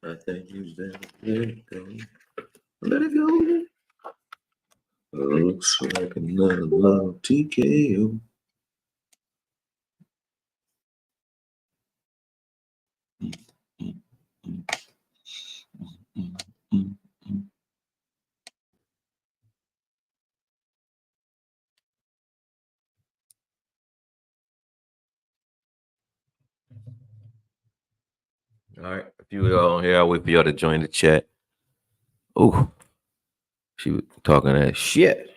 I think you let it go. Let it go. Looks like another love TKO. All right, a few of y'all on here. I'll wait for y'all to join the chat. Oh, she was talking that shit.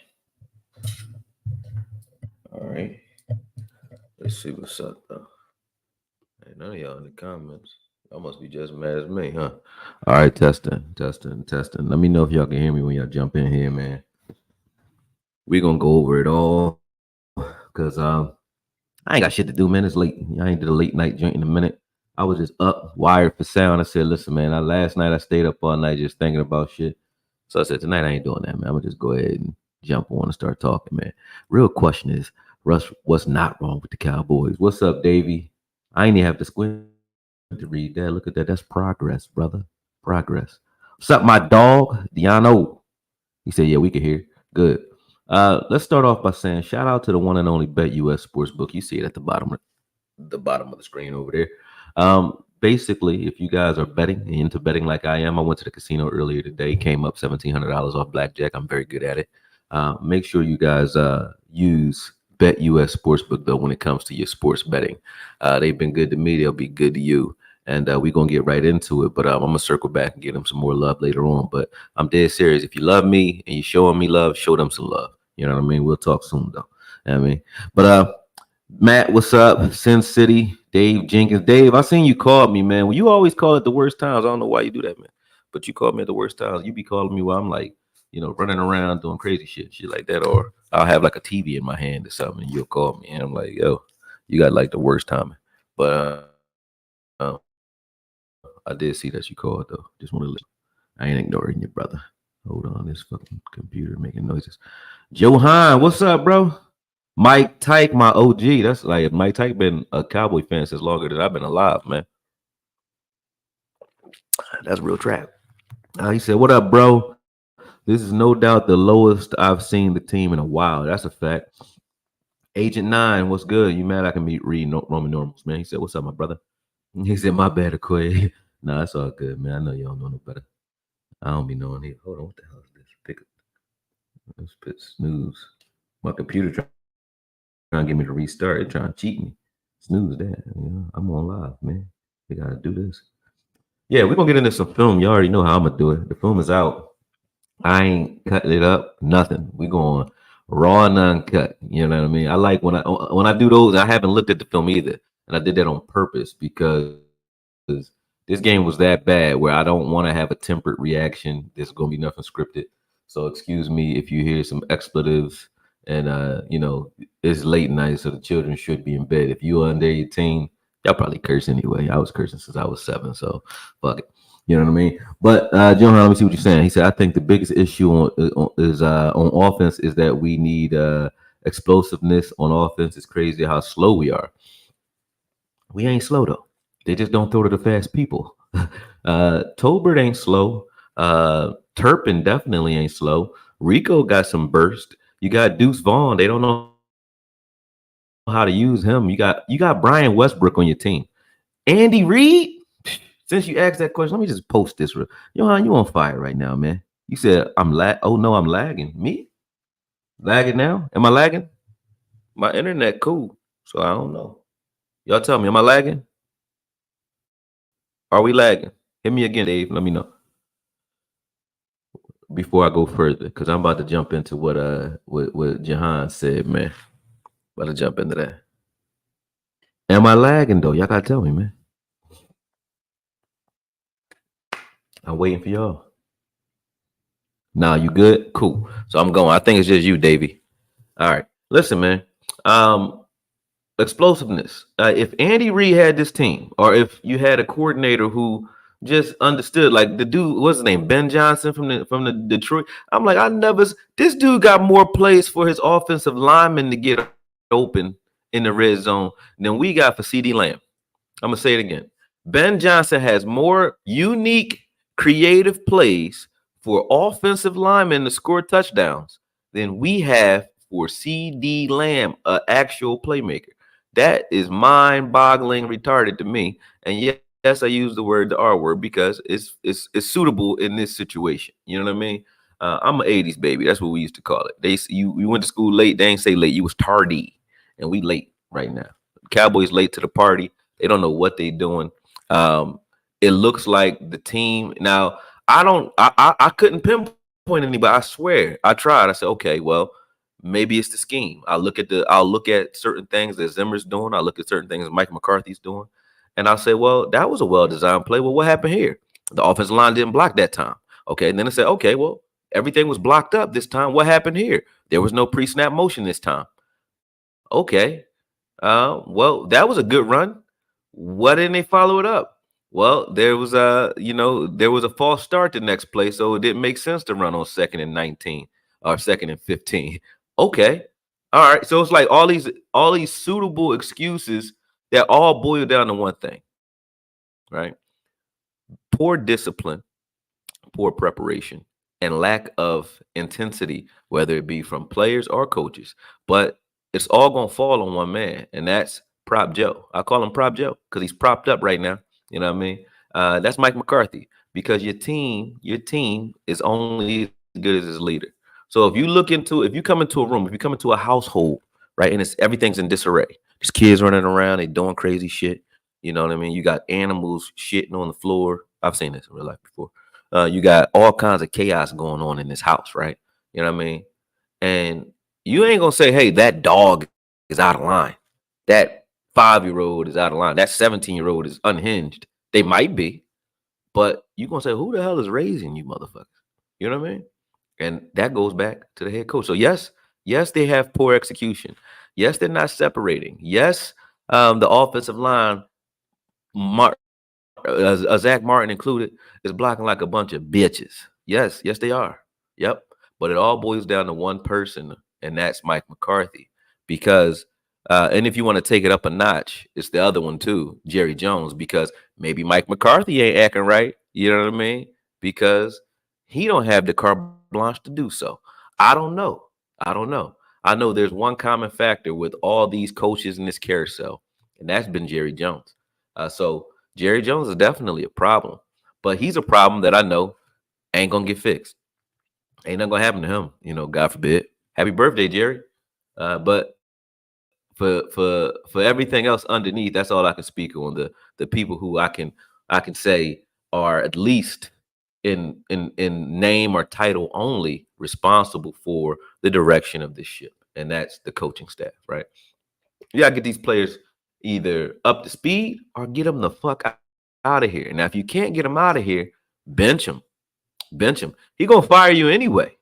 All right, let's see what's up though. Hey, none of y'all in the comments. Y'all must be just mad as me, huh? All right, testing. Let me know if y'all can hear me when y'all jump in here, man. We're gonna go over it all because I ain't got shit to do, man. It's late. I ain't did a late night joint in a minute. I was just up, wired for sound. I said, listen, man, last night I stayed up all night just thinking about shit. So I said, tonight I ain't doing that, man. I'm gonna just go ahead and jump on and start talking, man. Real question is, Russ, what's not wrong with the Cowboys? What's up, Davey? I ain't even have to squint to read that. Look at that. That's progress, brother. Progress. What's up, my dog? Deano. He said, yeah, we can hear. Good. Let's start off by saying shout out to the one and only Bet US Sportsbook. You see it at the bottom of the screen over there. Basically, if you guys are betting and into betting like I am, I went to the casino earlier today, came up $1,700 off blackjack. I'm very good at it. Make sure you guys use Bet US Sportsbook though when it comes to your sports betting. They've been good to me. They'll be good to you. And we're going to get right into it. But I'm going to circle back and give them some more love later on. But I'm dead serious. If you love me and you're showing me love, show them some love. You know what I mean? We'll talk soon, though. You know what I mean? But Matt, what's up? Sin City, Dave Jenkins. Dave, I seen you called me, man. Well, you always call at the worst times. I don't know why you do that, man. But you called me at the worst times. You be calling me while I'm like, running around doing crazy shit like that. Or I'll have like a TV in my hand or something, and you'll call me. And I'm like, yo, you got like the worst timing. But I did see that you called, though. Just want to listen. I ain't ignoring you, brother. Hold on, this fucking computer making noises. Johan, what's up, bro? Mike Tyke, my OG. That's like Mike Tyke been a Cowboy fan since longer than I've been alive, man. That's real trap. He said, what up, bro? This is no doubt the lowest I've seen the team in a while. That's a fact. Agent 9, what's good? You mad I can read Roman normals, man? He said, what's up, my brother? He said, my bad, Aquay. Nah, that's all good, man. I know y'all know no better. I don't be knowing here. Hold on, what the hell is this? Let's put snooze. My computer trying to get me to restart. It's trying to cheat me. Snooze that. I'm on live, man. We gotta do this. Yeah, we're gonna get into some film. You already know how I'm gonna do it. The film is out. I ain't cutting it up. Nothing. We going raw and uncut. You know what I mean? I like when I do those. I haven't looked at the film either, and I did that on purpose because this game was that bad where I don't want to have a tempered reaction. There's gonna be nothing scripted. So excuse me if you hear some expletives and it's late night, so the children should be in bed. If you are under 18, y'all probably curse anyway. I was cursing since I was 7, so fuck it. You know what I mean? But Johan, let me see what you're saying. He said, I think the biggest issue on offense is that we need explosiveness on offense. It's crazy how slow we are. We ain't slow though. They just don't throw to the fast people. Tolbert ain't slow. Turpin definitely ain't slow. Rico got some burst. You got Deuce Vaughn. They don't know how to use him. You got Brian Westbrook on your team. Andy Reid. Since you asked that question, let me just post this. Johan, you on fire right now, man. You said I'm Oh no, I'm lagging. Me? Lagging now? Am I lagging? My internet cool, so I don't know. Y'all tell me, am I lagging? Are we lagging? Hit me again, Dave. Let me know before I go further, because I'm about to jump into what Jahan said, man. About to jump into that. Am I lagging though? Y'all gotta tell me, man. I'm waiting for y'all. Nah, you good? Cool. So I'm going. I think it's just you, Davey. All right. Listen, man. Explosiveness. If Andy Reid had this team, or if you had a coordinator who just understood, like the dude, what's his name, Ben Johnson from the Detroit. I'm like, this dude got more plays for his offensive linemen to get open in the red zone than we got for CD Lamb. I'm gonna say it again. Ben Johnson has more unique, creative plays for offensive linemen to score touchdowns than we have for CD Lamb, an actual playmaker. That is mind-boggling, retarded to me. And yes, I use the word, the R word, because it's suitable in this situation. You know what I mean? I'm an '80s baby. That's what we used to call it. You went to school late. They ain't say late. You was tardy, and we late right now. Cowboys late to the party. They don't know what they doing. Um, it looks like the team now. I couldn't pinpoint anybody. I swear, I tried. I said, okay, well, maybe it's the scheme. I'll look at certain things that Zimmer's doing. I look at certain things that Mike McCarthy's doing, and I'll say, well, that was a well designed play. Well, what happened here? The offensive line didn't block that time. Okay, and then I said, okay, well, everything was blocked up this time. What happened here? There was no pre snap motion this time. Okay, well, that was a good run. Why didn't they follow it up? Well, there was a false start the next play, so it didn't make sense to run on 2nd and 19 or 2nd and 15. Okay. All right. So it's like all these suitable excuses that all boil down to one thing, right? Poor discipline, poor preparation, and lack of intensity, whether it be from players or coaches. But it's all gonna fall on one man, and that's Prop Joe. I call him Prop Joe because he's propped up right now. You know what I mean? That's Mike McCarthy because your team is only as good as its leader. So if you come into a room, if you come into a household, right, and it's everything's in disarray. There's kids running around, they doing crazy shit. You know what I mean? You got animals shitting on the floor. I've seen this in real life before. You got all kinds of chaos going on in this house, right? You know what I mean? And you ain't gonna say, hey, that dog is out of line. That 5-year-old is out of line. That 17-year-old is unhinged. They might be, but you gonna say, who the hell is raising you motherfuckers? You know what I mean? And that goes back to the head coach. So yes, they have poor execution. Yes, they're not separating. Yes, the offensive line, Zach Martin included, is blocking like a bunch of bitches. Yes, they are. Yep. But it all boils down to one person, and that's Mike McCarthy. Because, and if you want to take it up a notch, it's the other one too, Jerry Jones, because maybe Mike McCarthy ain't acting right. You know what I mean? Because he don't have the carte blanche to do so. I don't know. I don't know. I know there's one common factor with all these coaches in this carousel, and that's been Jerry Jones. So Jerry Jones is definitely a problem, but he's a problem that I know ain't gonna get fixed. Ain't nothing gonna happen to him, God forbid. Happy birthday, Jerry. But for everything else underneath, that's all I can speak on. The people who I can say are at least in name or title only responsible for the direction of this ship, and that's the coaching staff, right? You gotta get these players either up to speed or get them the fuck out of here. Now, if you can't get them out of here, bench him. Bench him. He gonna fire you anyway.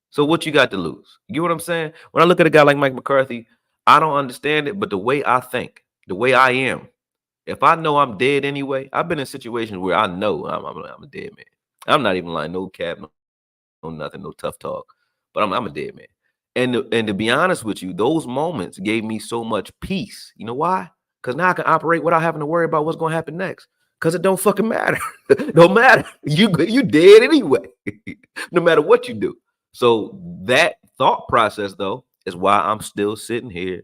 So what you got to lose? You get what I'm saying? When I look at a guy like Mike McCarthy, I don't understand it, but the way I think, the way I am, if I know I'm dead anyway, I've been in situations where I know I'm a dead man. I'm not even lying, no cap, no nothing, no tough talk, but I'm a dead man. And to be honest with you, those moments gave me so much peace. You know why? Because now I can operate without having to worry about what's going to happen next. Because it don't fucking matter. Don't matter. You dead anyway, no matter what you do. So that thought process, though, is why I'm still sitting here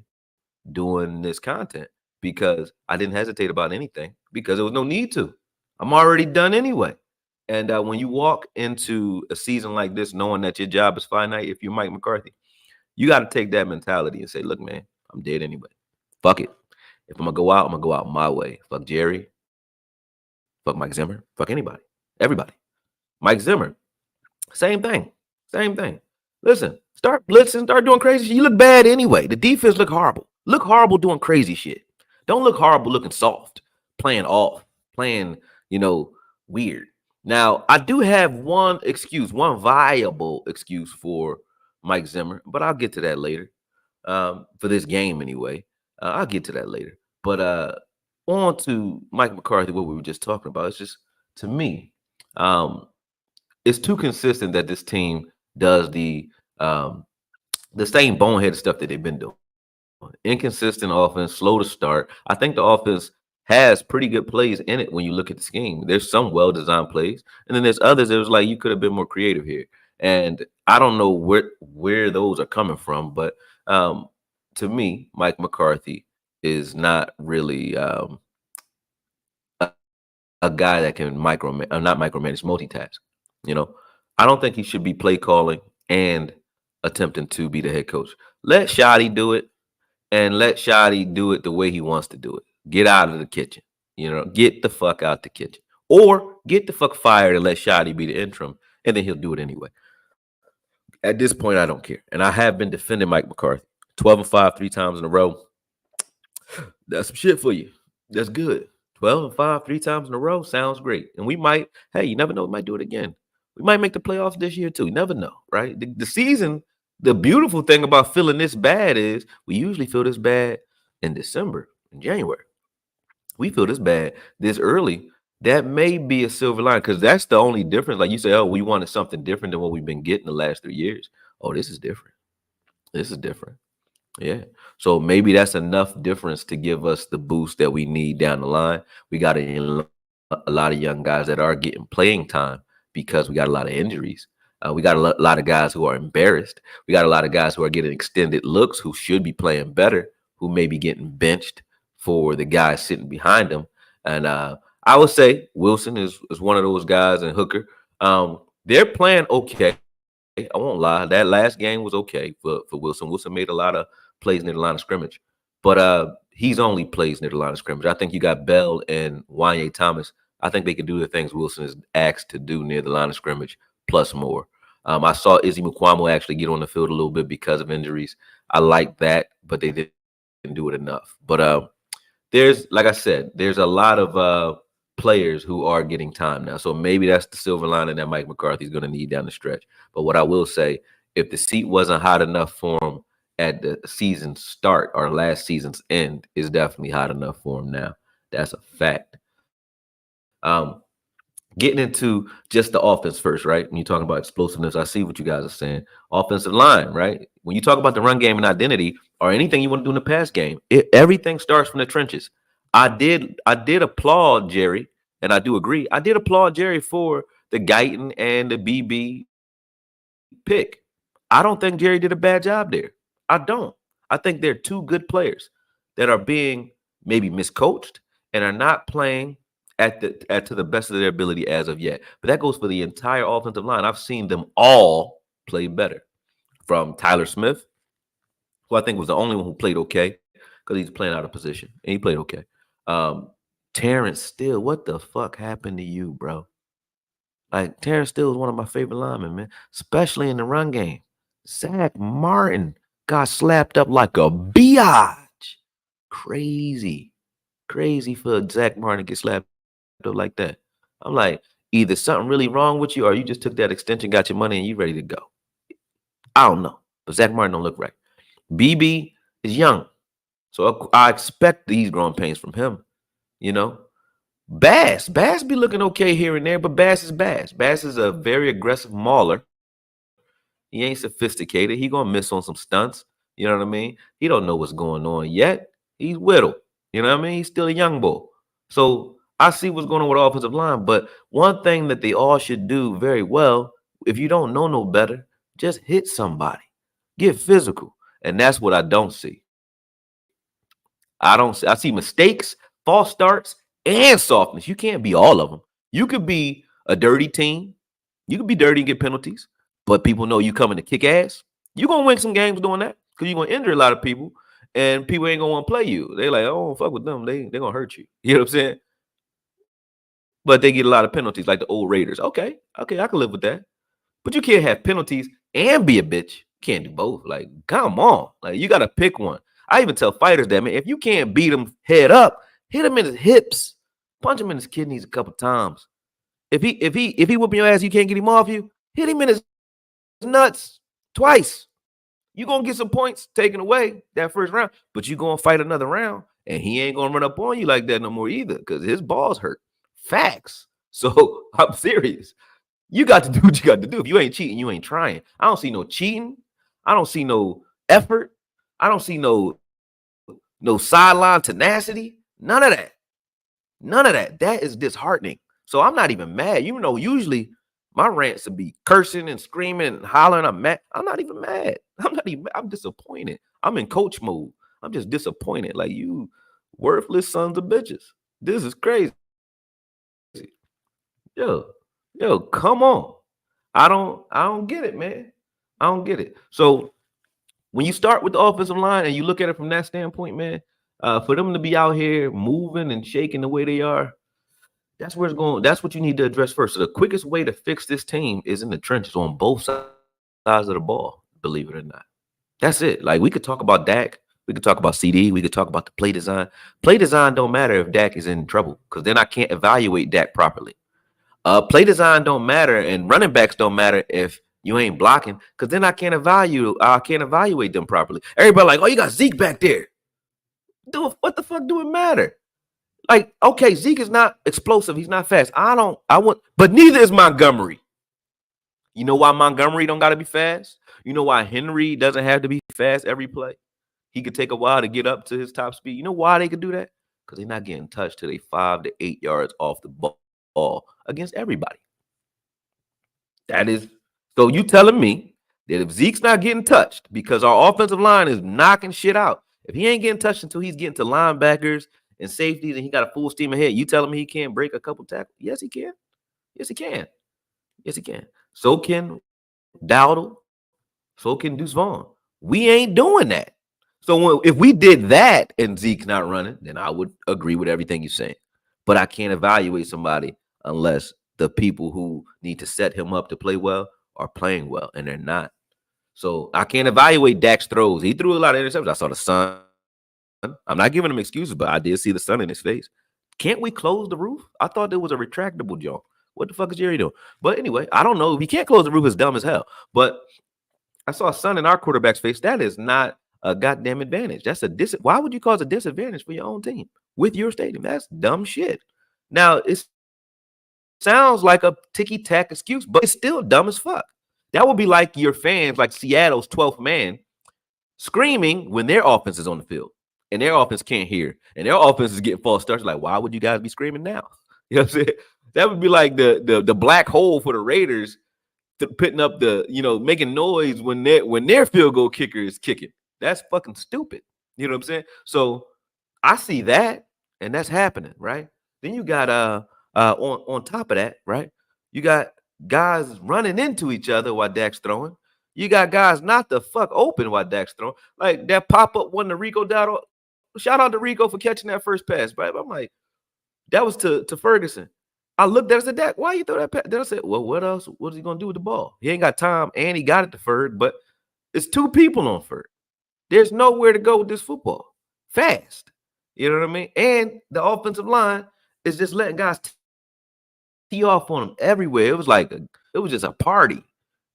doing this content because I didn't hesitate about anything because there was no need to. I'm already done anyway. And when you walk into a season like this, knowing that your job is finite, if you're Mike McCarthy, you got to take that mentality and say, look, man, I'm dead anyway. Fuck it. If I'm going to go out, I'm going to go out my way. Fuck Jerry. Fuck Mike Zimmer. Fuck anybody. Everybody. Mike Zimmer. Same thing. Same thing. Listen, start blitzing, start doing crazy shit. You look bad anyway. The defense look horrible. Look horrible doing crazy shit. Don't look horrible looking soft, playing off, playing, weird. Now, I do have one excuse, one viable excuse for Mike Zimmer, but I'll get to that later. For this game anyway. I'll get to that later. But on to Mike McCarthy, what we were just talking about. It's just, to me, um, it's too consistent that this team does the same boneheaded stuff that they've been doing. Inconsistent offense, slow to start. I think the offense has pretty good plays in it when you look at the scheme. There's some well-designed plays, and then there's others that was like you could have been more creative here. And I don't know where those are coming from, but to me, Mike McCarthy is not really a guy that can not micromanage, multitask. You know, I don't think he should be play calling and attempting to be the head coach. Let Shoddy do it, and let Shoddy do it the way he wants to do it. Get out of the kitchen. Get the fuck out the kitchen, or get the fuck fired and let Shoddy be the interim, and then he'll do it anyway. At this point, I don't care, and I have been defending Mike McCarthy. 12-5 3 times in a row. That's some shit for you. That's good. 12-5 3 times in a row sounds great. And we might, hey, you never know, we might do it again. We might make the playoffs this year too. You never know, right? The season, the beautiful thing about feeling this bad is we usually feel this bad in December, in January. We feel this bad this early. That may be a silver line because that's the only difference. Like you say, oh, we wanted something different than what we've been getting the last 3 years. Oh, this is different. This is different. Yeah. So maybe that's enough difference to give us the boost that we need down the line. We got a lot of young guys that are getting playing time because we got a lot of injuries. We got a lot of guys who are embarrassed. We got a lot of guys who are getting extended looks who should be playing better, who may be getting benched for the guys sitting behind them. And I would say Wilson is one of those guys, and Hooker. They're playing okay. I won't lie. That last game was okay for Wilson. Wilson made a lot of plays near the line of scrimmage, but he's only plays near the line of scrimmage. I think you got Bell and Wanye Thomas. I think they can do the things Wilson is asked to do near the line of scrimmage, plus more. I saw Izzy Mukwamo actually get on the field a little bit because of injuries. I like that, but they didn't do it enough. But like I said, there's a lot of players who are getting time now. So maybe that's the silver lining that Mike McCarthy is going to need down the stretch. But what I will say, if the seat wasn't hot enough for him at the season's start or last season's end, is definitely hot enough for him now. That's a fact. Getting into just the offense first, right? When you're talking about explosiveness, I see what you guys are saying. Offensive line, right? When you talk about the run game and identity or anything you want to do in the pass game, everything starts from the trenches. I did applaud Jerry, and I do agree. I did applaud Jerry for the Guyton and the BB pick. I don't think Jerry did a bad job there. I don't. I think they're two good players that are being maybe miscoached and are not playing to the best of their ability as of yet. But that goes for the entire offensive line. I've seen them all play better. From Tyler Smith, who I think was the only one who played okay because he's playing out of position, and he played okay. Terrence Steele, what the fuck happened to you, bro? Like, Terrence Steele is one of my favorite linemen, man, especially in the run game. Zach Martin got slapped up like a biatch. Crazy for Zach Martin to get slapped up like that. I'm like, either something really wrong with you or you just took that extension, got your money, and you ready to go. I don't know, but Zach Martin don't look right. BB is young, so I expect these growing pains from him, you know. Bass be looking okay here and there, but Bass is Bass. Bass is a very aggressive mauler. He ain't sophisticated. He gonna miss on some stunts. You know what I mean? He don't know what's going on yet. He's whittle. You know what I mean? He's still a young bull. So I see what's going on with offensive line. But one thing that they all should do very well, if you don't know no better, just hit somebody. Get physical. And that's what I don't see. I see mistakes, false starts, and softness. You can't be all of them. You could be a dirty team. You could be dirty and get penalties, but people know you coming to kick ass. You're going to win some games doing that because you're going to injure a lot of people, and people ain't going to want to play you. They're like, oh, fuck with them. They're going to hurt you. You know what I'm saying? But they get a lot of penalties like the old Raiders. Okay, I can live with that. But you can't have penalties and be a bitch. You can't do both. Like, come on. Like, you got to pick one. I even tell fighters that, man, if you can't beat him head up, hit him in his hips, punch him in his kidneys a couple times. If he whooping your ass, you can't get him off you, hit him in his nuts twice. You're going to get some points taken away that first round, but you're going to fight another round, and he ain't going to run up on you like that no more either because his balls hurt. Facts. So I'm serious. You got to do what you got to do. If you ain't cheating, you ain't trying. I don't see no cheating. I don't see no effort. I don't see no sideline tenacity. None of that. None of that. That is disheartening. So I'm not even mad. You know, usually my rants would be cursing and screaming and hollering. I'm mad. I'm not even mad. I'm not even. I'm disappointed. I'm in coach mode. I'm just disappointed. Like you, worthless sons of bitches. This is crazy. Yo, yo, come on. I don't get it, man. I don't get it. So when you start with the offensive line and you look at it from that standpoint, man, for them to be out here moving and shaking the way they are, that's where it's going. That's what you need to address first. So the quickest way to fix this team is in the trenches on both sides of the ball, believe it or not. That's it. Like we could talk about Dak, we could talk about CD, we could talk about the play design. Play design don't matter if Dak is in trouble because then I can't evaluate Dak properly. Play design don't matter and running backs don't matter if you ain't blocking because then I can't evaluate them properly. Everybody like, oh, you got Zeke back there. Dude, what the fuck do it matter? Like, okay, Zeke is not explosive. He's not fast. But neither is Montgomery. You know why Montgomery don't got to be fast? You know why Henry doesn't have to be fast every play? He could take a while to get up to his top speed. You know why they could do that? Because they're not getting touched till they 5 to 8 yards off the ball against everybody. That is, so you telling me that if Zeke's not getting touched because our offensive line is knocking shit out, if he ain't getting touched until he's getting to linebackers and safeties and he got a full steam ahead, you telling me he can't break a couple tackles? Yes, he can. Yes, he can. Yes, he can. So can Dowdle. So can Deuce Vaughn. We ain't doing that. So if we did that and Zeke's not running, then I would agree with everything you're saying. But I can't evaluate somebody unless the people who need to set him up to play well are playing well, and they're not. So I can't evaluate Dak's throws. He threw a lot of interceptions. I saw the sun. I'm not giving him excuses, but I did see the sun in his face. Can't we close the roof? I thought there was a retractable joint. What the fuck is Jerry doing? But anyway, I don't know. If he can't close the roof, it's dumb as hell. But I saw a sun in our quarterback's face. That is not a goddamn advantage. That's why would you cause a disadvantage for your own team with your stadium? That's dumb shit. Now, it sounds like a ticky-tack excuse, but it's still dumb as fuck. That would be like your fans, like Seattle's 12th man, screaming when their offense is on the field and their offense can't hear and their offense is getting false starts. Like, why would you guys be screaming now? You know what I'm saying? That would be like the black hole for the Raiders putting up making noise when their field goal kicker is kicking. That's fucking stupid. You know what I'm saying? So I see that, and that's happening, right? Then you got on top of that, right? You got guys running into each other while Dak's throwing. You got guys not the fuck open while Dak's throwing. Like that pop-up one to Rico Dowdle. Shout out to Rico for catching that first pass, right? I'm like, that was to Ferguson. I looked at it and said, Dak, why you throw that pass? Then I said, well, what else? What is he going to do with the ball? He ain't got time, and he got it to Ferg, but it's two people on Ferg. There's nowhere to go with this football. Fast. You know what I mean? And the offensive line is just letting guys tee off on him everywhere. It was just a party.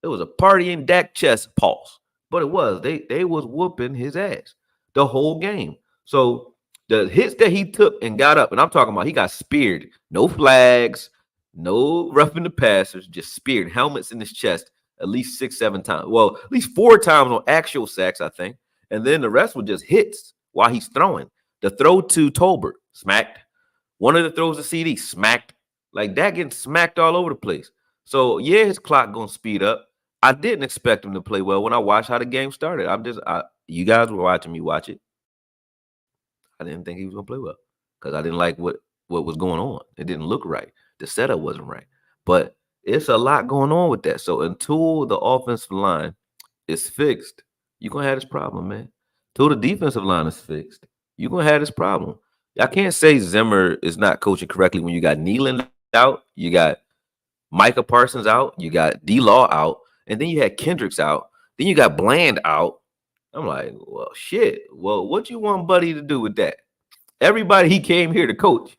It was a party in Dak chest pulse. But it was. They was whooping his ass the whole game. So the hits that he took and got up, and I'm talking about he got speared. No flags, no roughing the passers, just speared. Helmets in his chest at least 6-7 times. Well, at least 4 times on actual sacks, I think. And then the rest were just hits while he's throwing. The throw to Tolbert, smacked. One of the throws to CD, smacked. Like that getting smacked all over the place. So yeah, his clock gonna speed up. I didn't expect him to play well when I watched how the game started. You guys were watching me watch it. I didn't think he was gonna play well because I didn't like what was going on. It didn't look right. The setup wasn't right. But it's a lot going on with that. So until the offensive line is fixed, you're gonna have this problem, man. Until the defensive line is fixed, you're gonna have this problem. I can't say Zimmer is not coaching correctly when you got Nealon out, you got Micah Parsons out, you got D-Law out, and then you had Kendricks out, then you got Bland out. I'm like, well, shit. Well, what you want Buddy to do with that? Everybody he came here to coach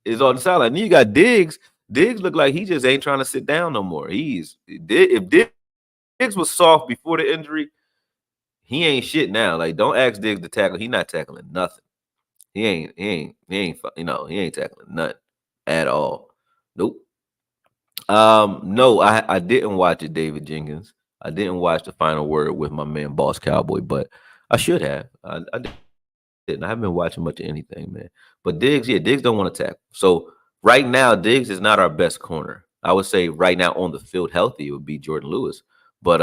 is on the sideline. Then you got Diggs. Diggs look like he just ain't trying to sit down no more. If Diggs was soft before the injury, he ain't shit now. Like, don't ask Diggs to tackle. He not tackling nothing. He ain't tackling nothing at all. Nope. No, I didn't watch it, David Jenkins. I didn't watch the final word with my man Boss Cowboy, but I should have. I didn't. I haven't been watching much of anything, man. But Diggs, yeah, Diggs don't want to tackle. So right now, Diggs is not our best corner. I would say right now on the field, healthy, it would be Jordan Lewis. But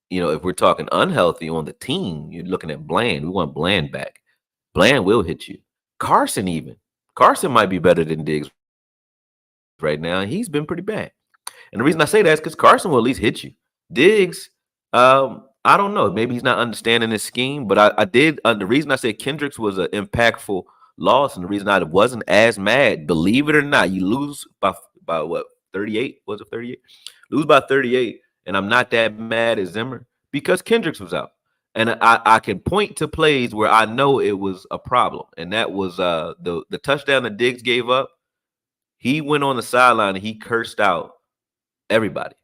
if we're talking unhealthy on the team, you're looking at Bland. We want Bland back. Bland will hit you. Carson even. Carson might be better than Diggs right now. And he's been pretty bad. And the reason I say that is because Carson will at least hit you. Diggs, I don't know. Maybe he's not understanding his scheme, but I did. The reason I said Kendricks was an impactful loss, and the reason I wasn't as mad, believe it or not, you lose by what 38? Was it 38? Lose by 38, and I'm not that mad at Zimmer because Kendricks was out, and I can point to plays where I know it was a problem, and that was the touchdown that Diggs gave up. He went on the sideline and he cursed out everybody.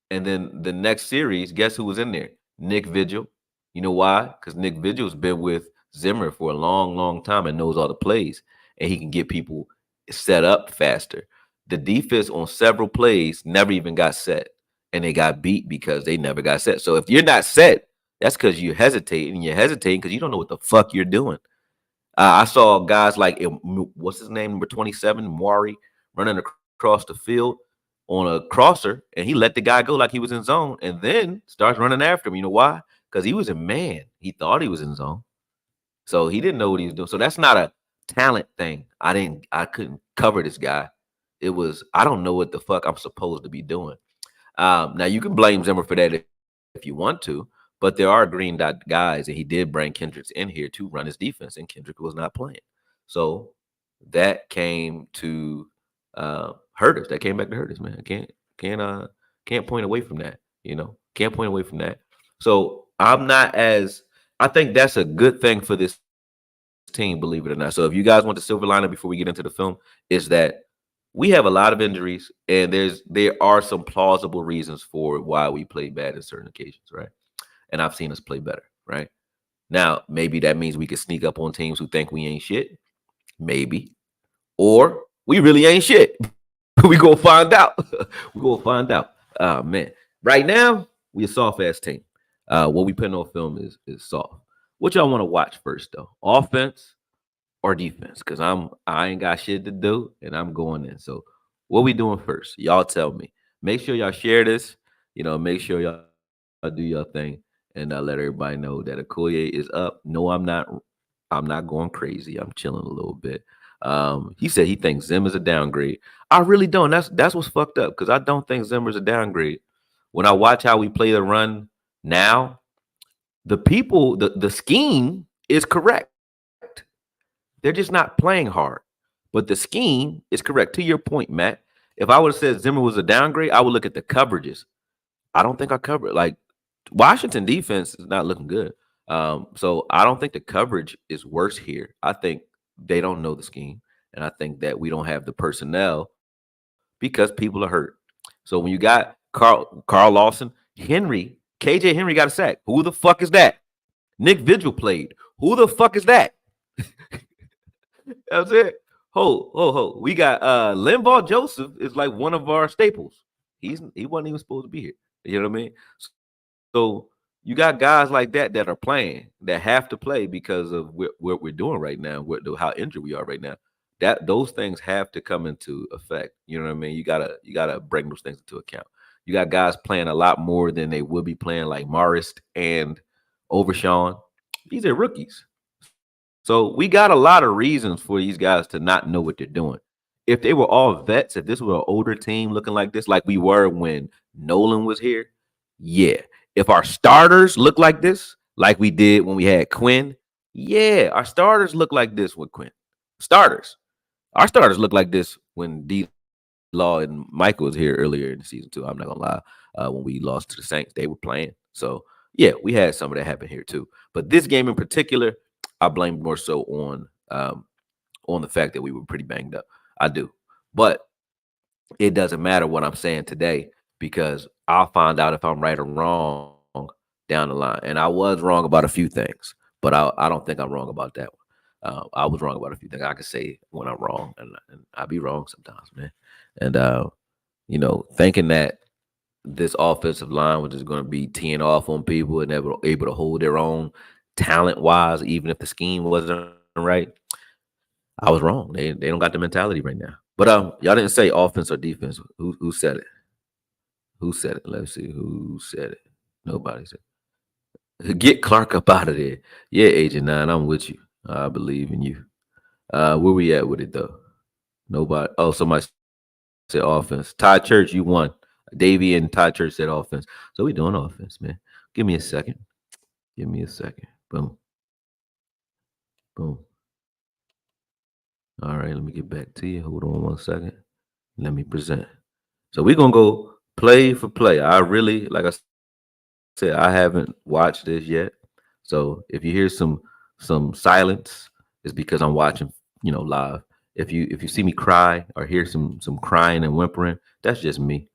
And then the next series, guess who was in there? Nick Vigil. You know why? Because Nick Vigil's been with Zimmer for a long, long time and knows all the plays, and he can get people set up faster. The defense on several plays never even got set, and they got beat because they never got set. So if you're not set, that's because you hesitate, and you're hesitating because you don't know what the fuck you're doing. I saw guys like what's his name, number 27, Maury, running across the field on a crosser, and he let the guy go like he was in zone, and then starts running after him. You know why? Because he was in man. He thought he was in zone, so he didn't know what he was doing. So that's not a talent thing. I couldn't cover this guy. It was I don't know what the fuck I'm supposed to be doing. Now you can blame Zimmer for that if you want to, but there are green dot guys, and he did bring Kendricks in here to run his defense, and Kendrick was not playing. So that came to hurt us. That came back to hurt us, man. Can't point away from that. Can't point away from that. So I'm not as I think that's a good thing for this team, believe it or not. So if you guys want the silver lining before we get into the film, is that we have a lot of injuries, and there are some plausible reasons for why we play bad in certain occasions, right? And I've seen us play better, right? Now, maybe that means we could sneak up on teams who think we ain't shit, maybe, or we really ain't shit. We gonna find out. We gonna find out. Man, right now we a soft ass team. What we putting on film is soft. What y'all want to watch first though? Offense or defense? Because I ain't got shit to do and I'm going in. So what we doing first? Y'all tell me. Make sure y'all share this. Make sure y'all do your thing and let everybody know that Okoye is up. No, I'm not going crazy. I'm chilling a little bit. He said he thinks Zim is a downgrade. I really don't. That's what's fucked up because I don't think Zimmer's a downgrade. When I watch how we play the run now, the scheme is correct. They're just not playing hard. But the scheme is correct. To your point, Matt, if I would have said Zimmer was a downgrade, I would look at the coverages. I don't think I covered like Washington defense is not looking good. So I don't think the coverage is worse here. I think they don't know the scheme, and I think that we don't have the personnel because people are hurt. So when you got Carl Lawson, KJ Henry got a sack. Who the fuck is that? Nick Vigil played. Who the fuck is that? That's it. Ho. We got Linval Joseph is like one of our staples. He wasn't even supposed to be here. You know what I mean? So you got guys like that are playing, that have to play because of what we're doing right now, how injured we are right now. That those things have to come into effect. You know what I mean? You gotta bring those things into account. You got guys playing a lot more than they would be playing, like Marist and Overshawn. These are rookies. So we got a lot of reasons for these guys to not know what they're doing. If they were all vets, if this were an older team looking like this, like we were when Nolan was here, yeah. If our starters look like this, like we did when we had Quinn, yeah, our starters look like this with Quinn. Starters. Our starters look like this when D Law and Michael was here earlier in the season too. I'm not gonna lie. When we lost to the Saints, they were playing. So yeah, we had some of that happen here too. But this game in particular, I blame more so on the fact that we were pretty banged up. I do. But it doesn't matter what I'm saying today because I'll find out if I'm right or wrong down the line. And I was wrong about a few things, but I don't think I'm wrong about that one. I was wrong about a few things. I can say when I'm wrong, and I be wrong sometimes, man. And thinking that this offensive line was just going to be teeing off on people and able to hold their own, talent wise, even if the scheme wasn't right, I was wrong. They don't got the mentality right now. But y'all didn't say offense or defense. Who said it? Who said it? Let's see who said it. Nobody said it. Get Clark up out of there. Yeah, Agent Nine, I'm with you. I believe in you. Where we at with it though? Nobody. Oh, somebody said offense. Todd Church, you won. Davey and Todd Church said offense. So we doing offense, man. Give me a second. Give me a second. Boom. Boom. All right, let me get back to you. Hold on 1 second. Let me present. So we're gonna go play for play. I really, like I said, I haven't watched this yet. So if you hear some silence, it's because I'm watching, live. If you see me cry or hear some crying and whimpering, that's just me.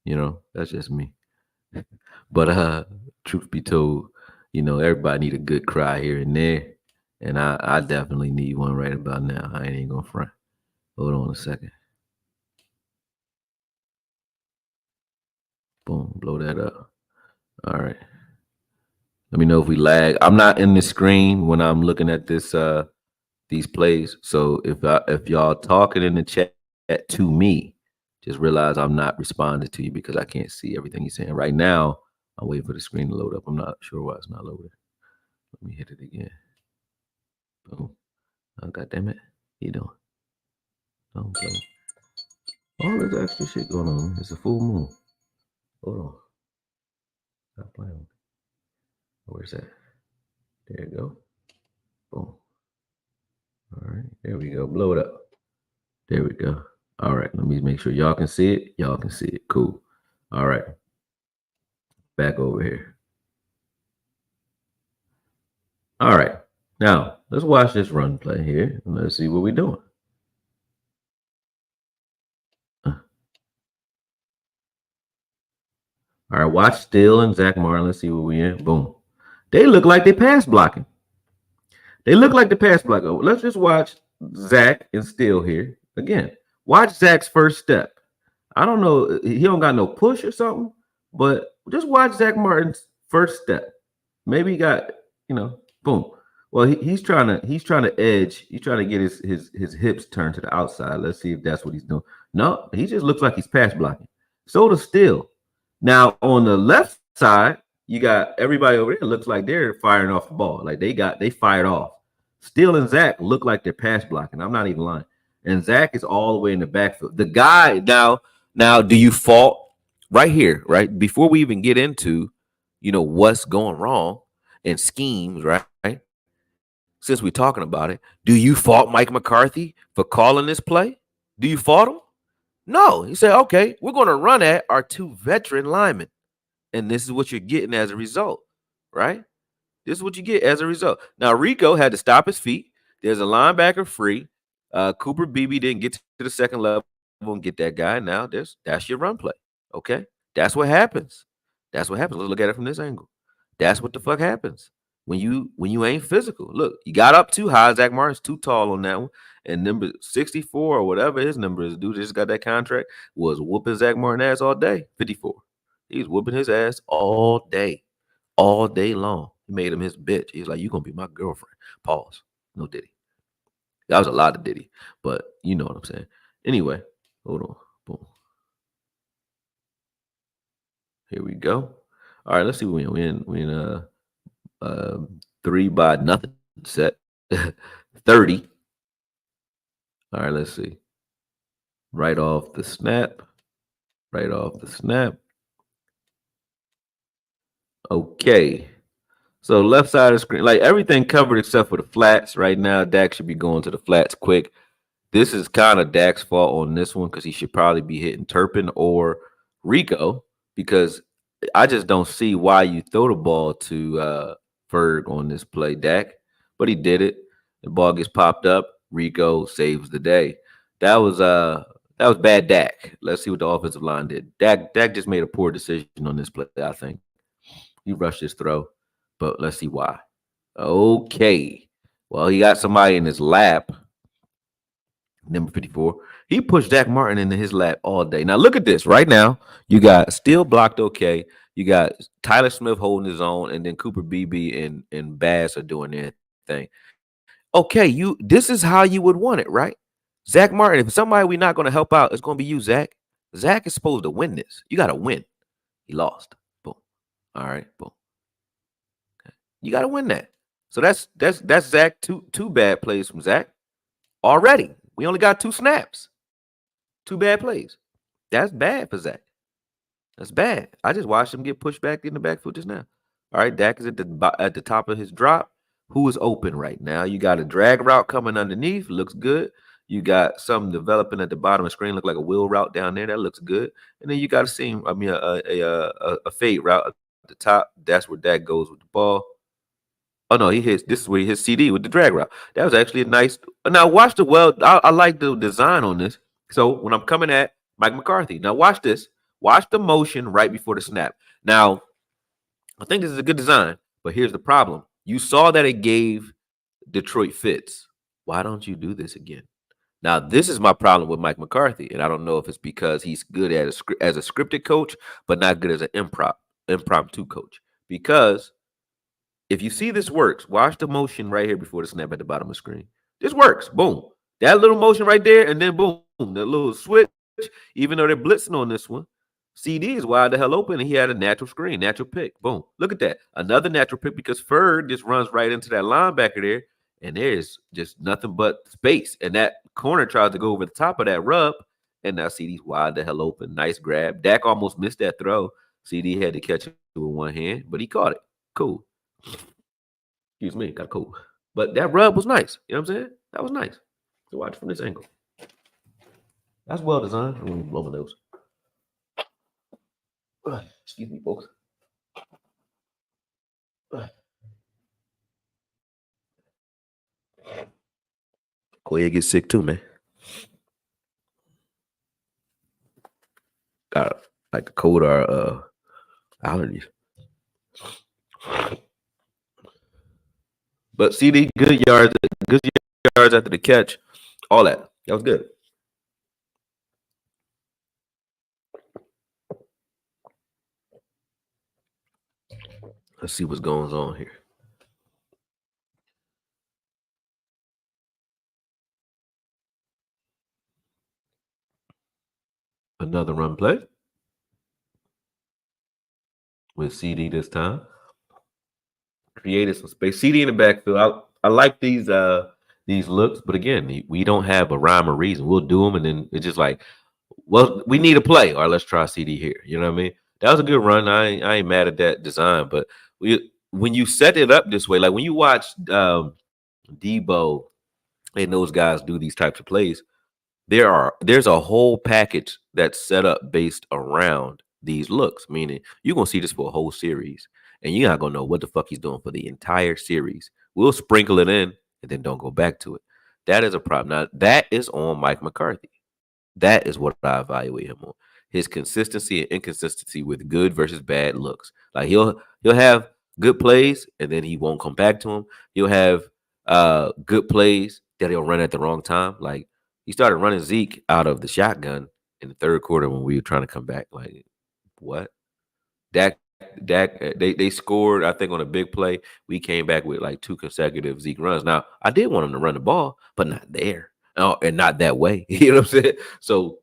That's just me. But truth be told, everybody need a good cry here and there. And I definitely need one right about now. I ain't even gonna front. Hold on a second. Boom, blow that up. All right. Let me know if we lag. I'm not in the screen when I'm looking at these plays. So if y'all talking in the chat to me, just realize I'm not responding to you because I can't see everything you're saying. Right now, I'm waiting for the screen to load up. I'm not sure why it's not loaded. Let me hit it again. Boom. Oh, God damn it. You doing? Don't play. All this extra shit going on. It's a full moon. Hold on. Stop playing. Where's that? There you go. Boom. All right. There we go. Blow it up. There we go. All right. Let me make sure y'all can see it. Y'all can see it. Cool. All right. Back over here. All right. Now, let's watch this run play here and let's see what we're doing. All right, watch Still and Zach Martin. Let's see what we in. Boom. They look like they pass blocking. They look like the pass blocking. Let's just watch Zach and Still here. Again, watch Zach's first step. I don't know. He don't got no push or something, but just watch Zach Martin's first step. Maybe he got, boom. Well, he's trying to edge. He's trying to get his hips turned to the outside. Let's see if that's what he's doing. No, he just looks like he's pass blocking. So does Still. Now on the left side, you got everybody over there. Looks like they're firing off the ball. Like they fired off. Still and Zach look like they're pass blocking. I'm not even lying. And Zach is all the way in the backfield. The guy now, do you fault right here, right before we even get into, what's going wrong and schemes, right? Since we're talking about it, do you fault Mike McCarthy for calling this play? Do you fault him? No. He said, okay, we're going to run at our two veteran linemen. And this is what you're getting as a result, right? This is what you get as a result. Now, Rico had to stop his feet. There's a linebacker free. Cooper Beebe didn't get to the second level and get that guy. Now, that's your run play, okay? That's what happens. That's what happens. Let's look at it from this angle. That's what the fuck happens when you ain't physical. Look, you got up too high. Zach Martin's too tall on that one. And number 64 or whatever his number is, dude just got that contract, was whooping Zach Martin ass all day. 54. He was whooping his ass all day long. He made him his bitch. He's like, you gonna be my girlfriend. Pause. No Diddy. That was a lot of Diddy, but you know what I'm saying. Anyway, hold on. Boom. Here we go. All right, let's see what we in. We in 3-0 set. 30. All right, let's see. Right off the snap. Right off the snap. Okay. So left side of the screen, like everything covered except for the flats. Right now, Dak should be going to the flats quick. This is kind of Dak's fault on this one because he should probably be hitting Turpin or Rico, because I just don't see why you throw the ball to Ferg on this play, Dak. But he did it. The ball gets popped up. Rico saves the day. That was bad Dak. Let's see what the offensive line did. Dak just made a poor decision on this play, I think. He rushed his throw, but let's see why. Okay. Well, he got somebody in his lap. Number 54. He pushed Zach Martin into his lap all day. Now look at this right now. You got Still blocked okay. You got Tyler Smith holding his own, and then Cooper Beebe and Bass are doing their thing. Okay, this is how you would want it, right? Zach Martin, if somebody we're not going to help out, it's going to be you, Zach. Zach is supposed to win this. You got to win. He lost. Boom. All right. Boom. You got to win that. So that's Zach. Two bad plays from Zach already. We only got 2 snaps. 2 bad plays. That's bad for Zach. That's bad. I just watched him get pushed back in the backfield just now. All right, Dak is at the top of his drop. Who is open right now? You got a drag route coming underneath. Looks good. You got something developing at the bottom of the screen. Look like a wheel route down there. That looks good. And then you got a seam. I mean, a fade route at the top. That's where Dak goes with the ball. Oh no, he hits. This is where he hits CD with the drag route. That was actually a nice. Now watch the I like the design on this. So when I'm coming at Mike McCarthy, now watch this. Watch the motion right before the snap. Now I think this is a good design, but here's the problem. You saw that it gave Detroit fits. Why don't you do this again? Now this is my problem with Mike McCarthy, and I don't know if it's because he's good as a scripted coach, but not good as an impromptu coach. Because if you see this works, watch the motion right here before the snap at the bottom of the screen. This works. Boom. That little motion right there, and then boom, that little switch. Even though they're blitzing on this one, CD is wide the hell open, and he had a natural screen, natural pick. Boom. Look at that. Another natural pick because Ferd just runs right into that linebacker there, and there's just nothing but space. And that corner tries to go over the top of that rub, and now CD's wide the hell open. Nice grab. Dak almost missed that throw. CD had to catch it with one hand, but he caught it. Cool. Excuse me, got cool. But that rub was nice. You know what I'm saying? That was nice to watch from this angle. That's well designed. I'm gonna blow my nose. Excuse me, folks. Quay gets sick too, man. Got like a cold or allergies. But CD, good yards after the catch, all that. That was good. Let's see what's going on here. Another run play with CD this time. Created some space. CD in the backfield. I like these looks, but again, we don't have a rhyme or reason. We'll do them, and then it's just like, well, we need a play, or let's try CD here. You know what I mean? That was a good run. I ain't mad at that design, but when you set it up this way, like when you watch Debo and those guys do these types of plays, there's a whole package that's set up based around these looks, meaning you're gonna see this for a whole series, and you're not gonna know what the fuck he's doing for the entire series. We'll sprinkle it in and then don't go back to it. That is a problem. Now that is on Mike McCarthy. That is what I evaluate him on. His consistency and inconsistency with good versus bad looks. Like he'll have good plays and then he won't come back to him. He'll have good plays that he'll run at the wrong time. Like he started running Zeke out of the shotgun in the third quarter when we were trying to come back. Like, what? Dak, they scored, I think, on a big play. We came back with like 2 consecutive Zeke runs. Now, I did want him to run the ball, but not there. And not that way. You know what I'm saying? So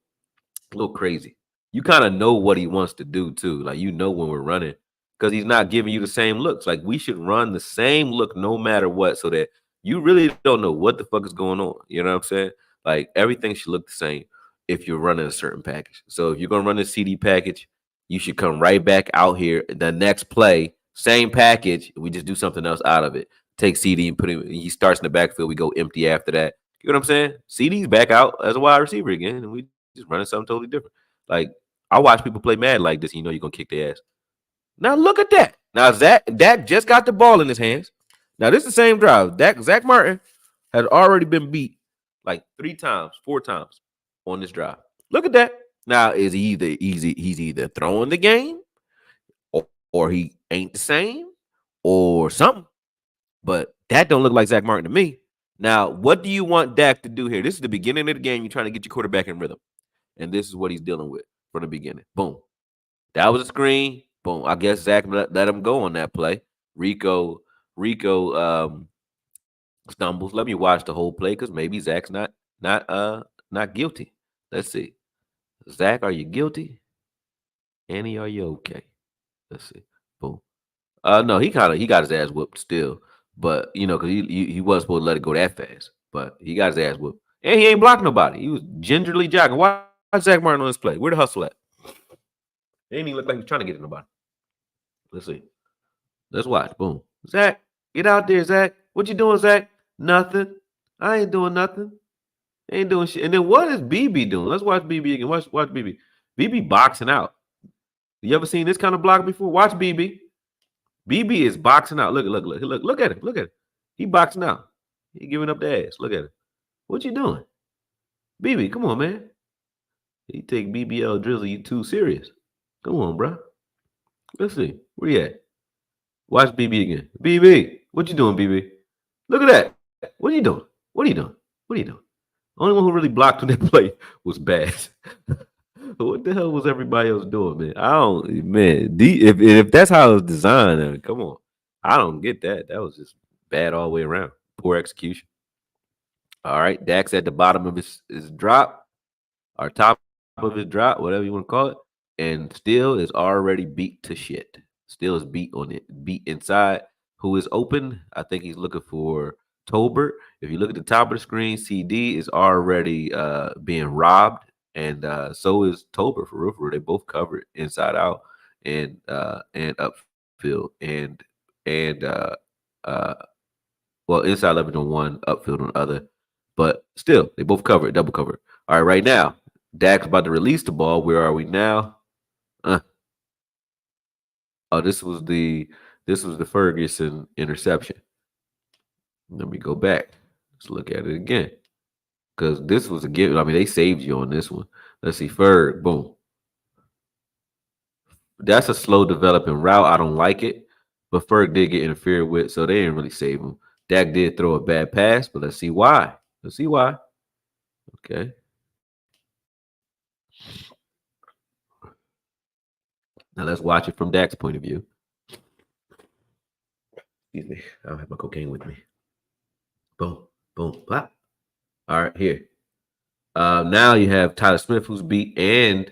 a little crazy. You kind of know what he wants to do too. Like when we're running, because he's not giving you the same looks. Like we should run the same look no matter what, so that you really don't know what the fuck is going on. You know what I'm saying? Like everything should look the same if you're running a certain package. So if you're gonna run a CD package, you should come right back out here. The next play, same package. We just do something else out of it. Take CD and put him. He starts in the backfield. We go empty after that. You know what I'm saying? CD's back out as a wide receiver again, and we just running something totally different. Like I watch people play mad like this, and you know you're gonna kick their ass. Now look at that. Now Dak just got the ball in his hands. Now this is the same drive. Zach Martin has already been beat like 3 times, 4 times on this drive. Look at that. Now is he's either throwing the game, or he ain't the same, or something. But that don't look like Zach Martin to me. Now, what do you want Dak to do here? This is the beginning of the game. You're trying to get your quarterback in rhythm. And this is what he's dealing with from the beginning. Boom. That was a screen. Boom. I guess Zach let him go on that play. Rico stumbles. Let me watch the whole play because maybe Zach's not guilty. Let's see. Zach, are you guilty? Annie, are you okay? Let's see. Boom. No, he got his ass whooped still, but because he wasn't supposed to let it go that fast, but he got his ass whooped, and he ain't blocked nobody. He was gingerly jogging. Watch Zach Martin on this play. Where the hustle at? He ain't even look like he was trying to get to nobody. Let's see. Let's watch. Boom. Zach, get out there, Zach. What you doing, Zach? Nothing. I ain't doing nothing. Ain't doing shit. And then what is BB doing? Let's watch BB again. Watch BB. BB boxing out. You ever seen this kind of block before? Watch BB. BB is boxing out. Look at him. Look at him. He boxing out. He giving up the ass. Look at him. What you doing? BB, come on, man. You take BBL Drizzle, you too serious. Come on, bro. Let's see. Where you at? Watch BB again. BB, what you doing, BB? Look at that. What are you doing? What are you doing? What are you doing? Only one who really blocked on that play was Bass. What the hell was everybody else doing, man? I don't, man. If that's how it was designed, come on. I don't get that. That was just bad all the way around. Poor execution. All right, Dak's at the bottom of his drop, or top of his drop, whatever you want to call it, and Steele is already beat to shit. Steele is beat on it, beat inside. Who is open? I think he's looking for Tolbert. If you look at the top of the screen, CD is already being robbed, and so is Tolbert for real. They both covered inside out and upfield and well, inside 11 on one, upfield on the other. But still, they both covered, double covered. All right, right now, Dak's about to release the ball. Where are we now? Oh, this was the Ferguson interception. Let me go back. Let's look at it again. Because this was a given. I mean, they saved you on this one. Let's see. Ferg, boom. That's a slow developing route. I don't like it. But Ferg did get interfered with, so they didn't really save him. Dak did throw a bad pass, but let's see why. Let's see why. Okay. Now let's watch it from Dak's point of view. Excuse me. I don't have my cocaine with me. Boom, boom, blah. All right, here. Now you have Tyler Smith who's beat and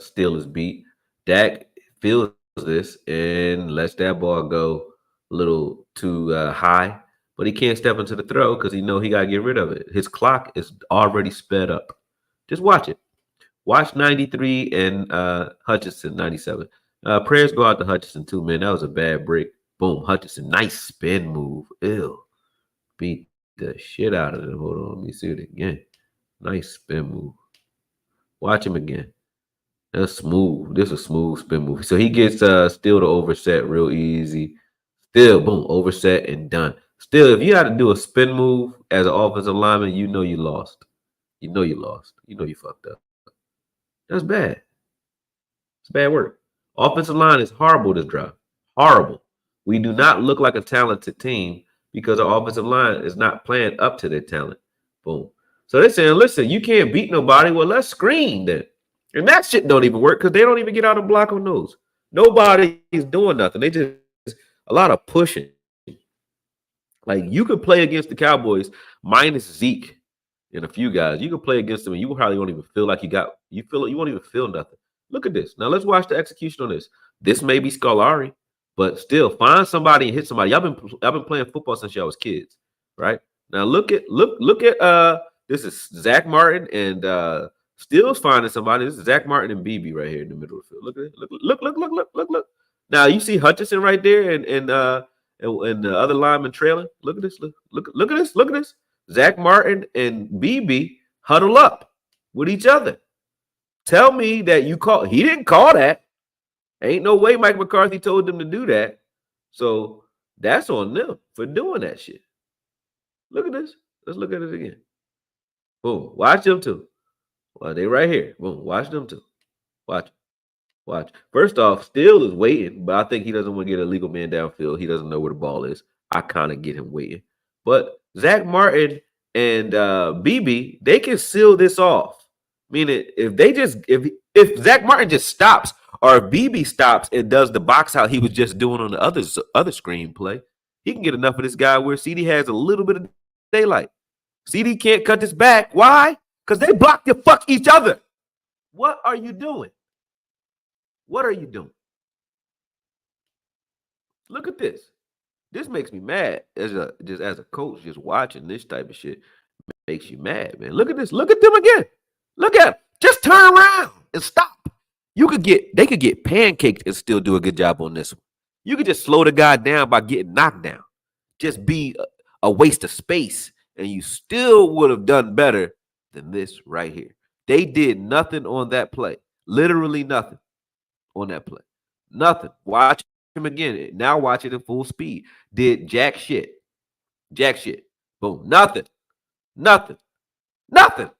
Steele is beat. Dak feels this and lets that ball go a little too high, but he can't step into the throw because he know he got to get rid of it. His clock is already sped up. Just watch it. Watch 93 and Hutchinson 97. Prayers go out to Hutchinson too, man. That was a bad break. Boom, Hutchinson, nice spin move. Ew, beat the shit out of him. Hold on, let me see it again. Nice spin move. Watch him again. That's smooth. This is a smooth spin move. So he gets Steele to overset real easy. Still, boom, overset and done. Still, if you had to do a spin move as an offensive lineman, you know you lost. You know you lost. You know you fucked up. That's bad. It's bad work. Offensive line is horrible this drive. Horrible. We do not look like a talented team because our offensive line is not playing up to their talent. Boom. So they're saying, listen, you can't beat nobody. Well, let's screen then. And that shit don't even work because they don't even get out and block on those. Nobody's doing nothing. They just a lot of pushing. Like you could play against the Cowboys minus Zeke and a few guys. You could play against them and you probably won't even feel like you won't even feel nothing. Look at this. Now let's watch the execution on this. This may be Scolari, but still find somebody and hit somebody. I've been playing football since y'all was kids, right? Now look at this is Zach Martin and Steele's finding somebody. This is Zach Martin and BB right here in the middle of the field. Look at it. Look. Now you see Hutchinson right there and the other lineman trailing. Look at this. Look at this. Zach Martin and BB huddle up with each other. Tell me that he didn't call that. Ain't no way Mike McCarthy told them to do that. So that's on them for doing that shit. Look at this. Let's look at it again. Boom. Watch them too. Well, they right here. Boom. Watch them too. Watch. First off, Steele is waiting, but I think he doesn't want to get a legal man downfield. He doesn't know where the ball is. I kind of get him waiting. But Zach Martin and BB, they can seal this off. Meaning, if Zach Martin just stops Or if BB stops and does the box out he was just doing on the other screenplay, he can get enough of this guy where CD has a little bit of daylight. CD can't cut this back. Why? Because they block the fuck each other. What are you doing? What are you doing? Look at this. This makes me mad as a coach. Just watching this type of shit makes you mad, man. Look at this. Look at them again. Look at them. Just turn around and stop. They could get pancaked and still do a good job on this one. You could just slow the guy down by getting knocked down. Just be a waste of space, and you still would have done better than this right here. They did nothing on that play. Literally nothing on that play. Nothing. Watch him again. Now watch it in full speed. Did jack shit. Jack shit. Boom. Nothing. Nothing. Nothing.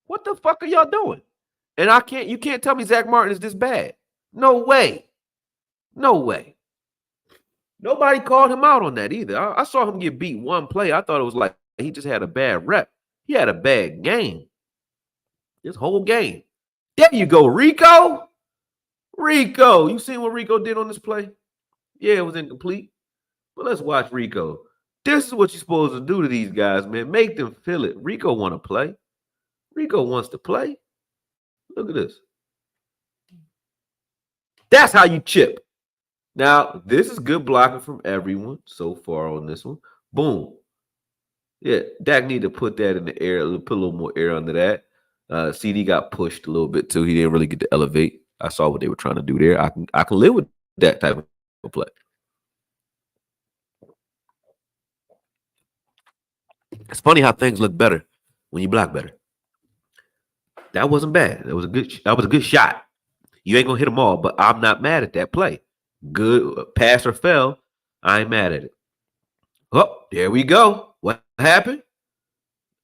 What the fuck are y'all doing? And you can't tell me Zach Martin is this bad. No way. No way. Nobody called him out on that either. I saw him get beat one play. I thought it was like he just had a bad rep. He had a bad game. This whole game. There you go, Rico. Rico. You seen what Rico did on this play? Yeah, it was incomplete. But let's watch Rico. This is what you're supposed to do to these guys, man. Make them feel it. Rico want to play. Rico wants to play. Look at this. That's how you chip. Now, this is good blocking from everyone so far on this one. Boom. Yeah, Dak need to put that in the air, put a little more air under that. CD got pushed a little bit too. He didn't really get to elevate. I saw what they were trying to do there. I can live with that type of play. It's funny how things look better when you block better. That wasn't bad. That was a good shot. You ain't gonna hit them all, but I'm not mad at that play. Good pass or fell. I ain't mad at it. Oh, there we go. What happened?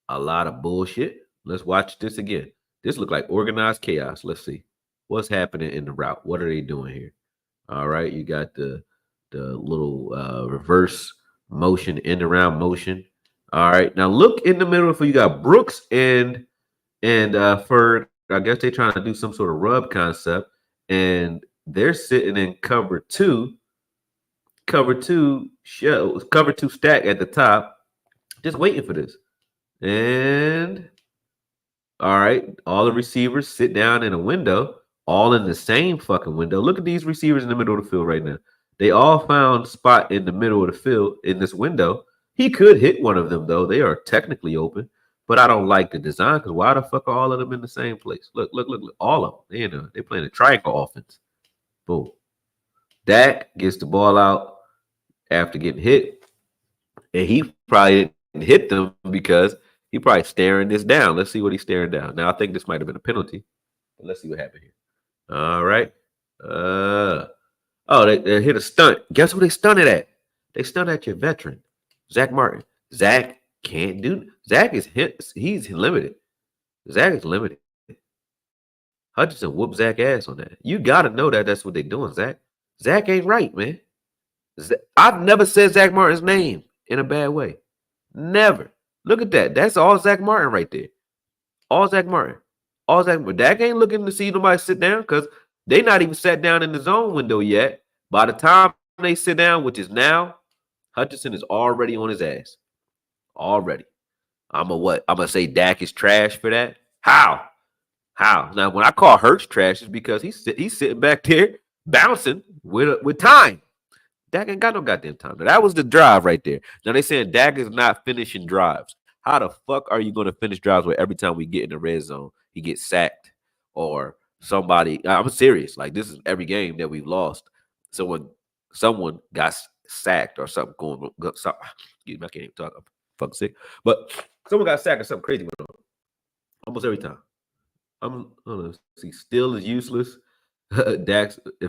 A lot of bullshit. Let's watch this again. This looked like organized chaos. Let's see what's happening in the route. What are they doing here? All right, you got the little reverse motion, end around motion. All right, now look in the middle. For you got Brooks and Ferd. I guess they're trying to do some sort of rub concept, and they're sitting in cover two stack at the top, just waiting for this. And all right, all the receivers sit down in a window, all in the same fucking window. Look at these receivers in the middle of the field right now. They all found spot in the middle of the field in this window. He could hit one of them, though. They are technically open, but I don't like the design because why the fuck are all of them in the same place? Look. All of them. They're playing a triangle offense. Boom. Dak gets the ball out after getting hit, and he probably didn't hit them because he probably staring this down. Let's see what he's staring down. Now, I think this might have been a penalty, but let's see what happened here. All right. They hit a stunt. Guess who they stunted at? They stunned at your veteran, Zach Martin. Zach can't do. Zach is he's limited. Zach is limited. Hutchinson whooped Zach ass on that. You got to know that that's what they're doing, Zach. Zach ain't right, man. I've never said Zach Martin's name in a bad way. Never. Look at that. That's all Zach Martin right there. All Zach Martin. All Zach Martin. Dak ain't looking to see nobody sit down because they not even sat down in the zone window yet. By the time they sit down, which is now, Hutchinson is already on his ass. Already. I'm gonna say Dak is trash for that? How? Now, when I call Hurts trash, it's because he's sitting back there bouncing with time. Dak ain't got no goddamn time. Now, that was the drive right there. Now they saying Dak is not finishing drives. How the fuck are you going to finish drives where every time we get in the red zone, he gets sacked or somebody? I'm serious. Like, this is every game that we've lost. Someone got sacked or something going on. Excuse me, I can't even talk. I'm fucking sick. But someone got sacked or something crazy went on. Almost every time. See, still is useless. If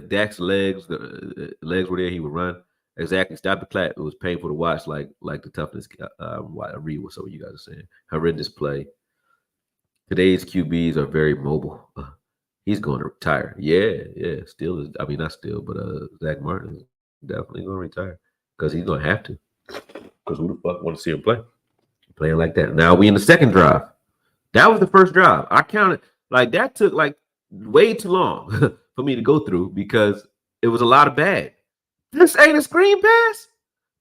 Dak's legs were there, he would run. Exactly. Stop the clap. It was painful to watch, like the toughness. I read what some of you guys are saying. Horrendous play. Today's QBs are very mobile. He's going to retire. Yeah. Still is. I mean, not still, but Zach Martin is definitely going to retire because he's going to have to. Because who the fuck want to see him play? Playing like that. Now we in the second drive. That was the first drive. I counted like that took like way too long for me to go through because it was a lot of bad. This ain't a screen pass.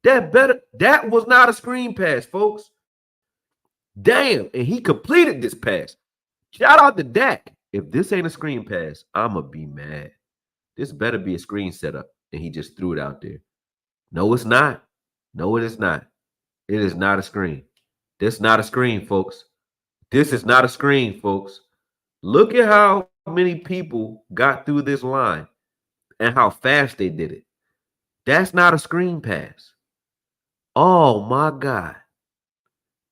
That was not a screen pass, folks. Damn. And he completed this pass. Shout out to Dak. If this ain't a screen pass, I'ma be mad. This better be a screen setup. And he just threw it out there. No, it's not. No, it is not. It is not a screen. This not a screen, folks. This is not a screen, folks. Look at how many people got through this line and how fast they did it. That's not a screen pass. Oh my God.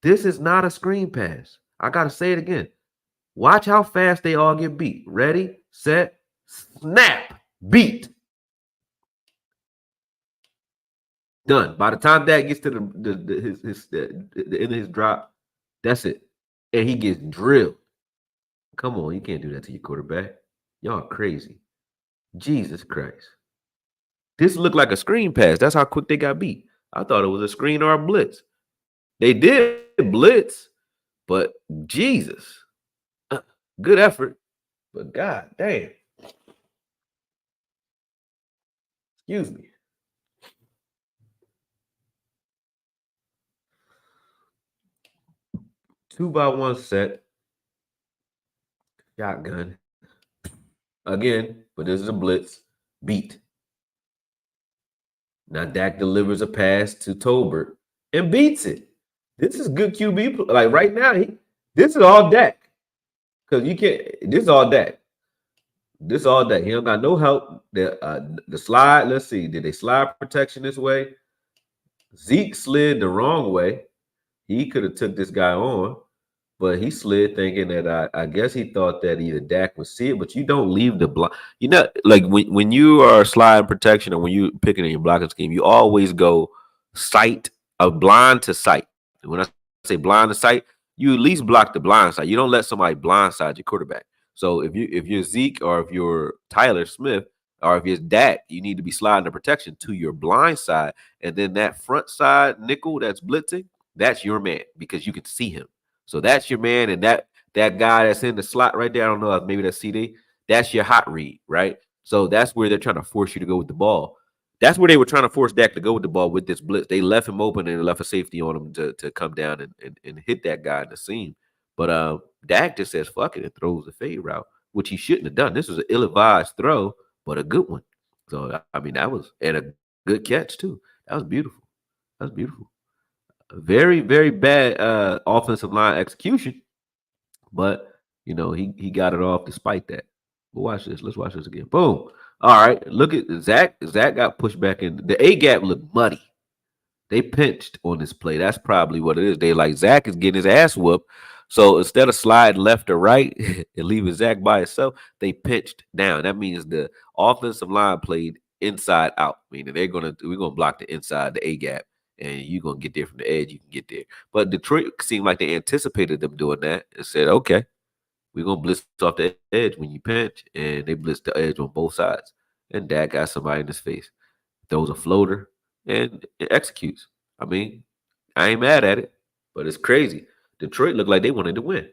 This is not a screen pass. I got to say it again. Watch how fast they all get beat. Ready, set, snap, beat. Done. By the time that gets to the end of his drop, that's it. And he gets drilled. Come on, you can't do that to your quarterback. Y'all crazy. Jesus Christ. This looked like a screen pass. That's how quick they got beat. I thought it was a screen or a blitz. They did blitz, but Jesus. Good effort. But God damn. Excuse me. 2-by-1 set. Shotgun. Again, but this is a blitz. Beat. Now Dak delivers a pass to Tolbert and beats it. This is good QB. Like right now, this is all Dak. Because you can't, this is all Dak. This is all Dak. He don't got no help. The slide, let's see. Did they slide protection this way? Zeke slid the wrong way. He could have took this guy on. But he slid thinking that I guess he thought that either Dak would see it, but you don't leave the block. You know, like when you are sliding protection or when you picking in your blocking scheme, you always go sight of blind to sight. And when I say blind to sight, you at least block the blind side. You don't let somebody blindside your quarterback. So if you're Zeke or if you're Tyler Smith or if you're Dak, you need to be sliding the protection to your blind side, and then that front side nickel that's blitzing, that's your man because you can see him. So that's your man, and that guy that's in the slot right there. I don't know if maybe that's CD. That's your hot read, right? So that's where they're trying to force you to go with the ball. That's where they were trying to force Dak to go with the ball with this blitz. They left him open and left a safety on him to come down and hit that guy in the seam. But Dak just says fuck it and throws the fade route, which he shouldn't have done. This was an ill-advised throw, but a good one. So I mean that was and a good catch too. That was beautiful. That was beautiful. Very, very bad offensive line execution, but he got it off despite that. But watch this. Let's watch this again. Boom. All right. Look at Zach. Zach got pushed back in. The A gap looked muddy. They pinched on this play. That's probably what it is. They like Zach is getting his ass whooped. So instead of sliding left or right and leaving Zach by himself, they pinched down. That means the offensive line played inside out, meaning we're gonna block the inside, the A gap, and you're gonna get there from the edge. You can get there. But Detroit seemed like they anticipated them doing that and said, okay, we're gonna blitz off the edge when you pinch, and they blitzed the edge on both sides. And Dak got somebody in his face, throws a floater, and it executes. I mean, I ain't mad at it, but it's crazy. Detroit looked like they wanted to win.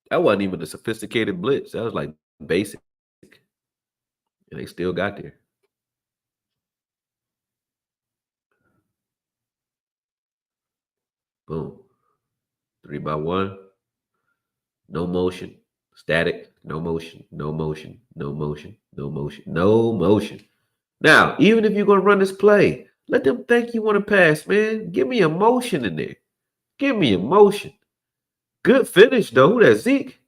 That wasn't even a sophisticated blitz. That was like basic. And they still got there. Boom. 3-by-1. No motion. Static. No motion. No motion. No motion. No motion. No motion. Now, even if you're going to run this play, let them think you want to pass, man. Give me emotion in there. Give me emotion. Good finish, though. Who that, Zeke?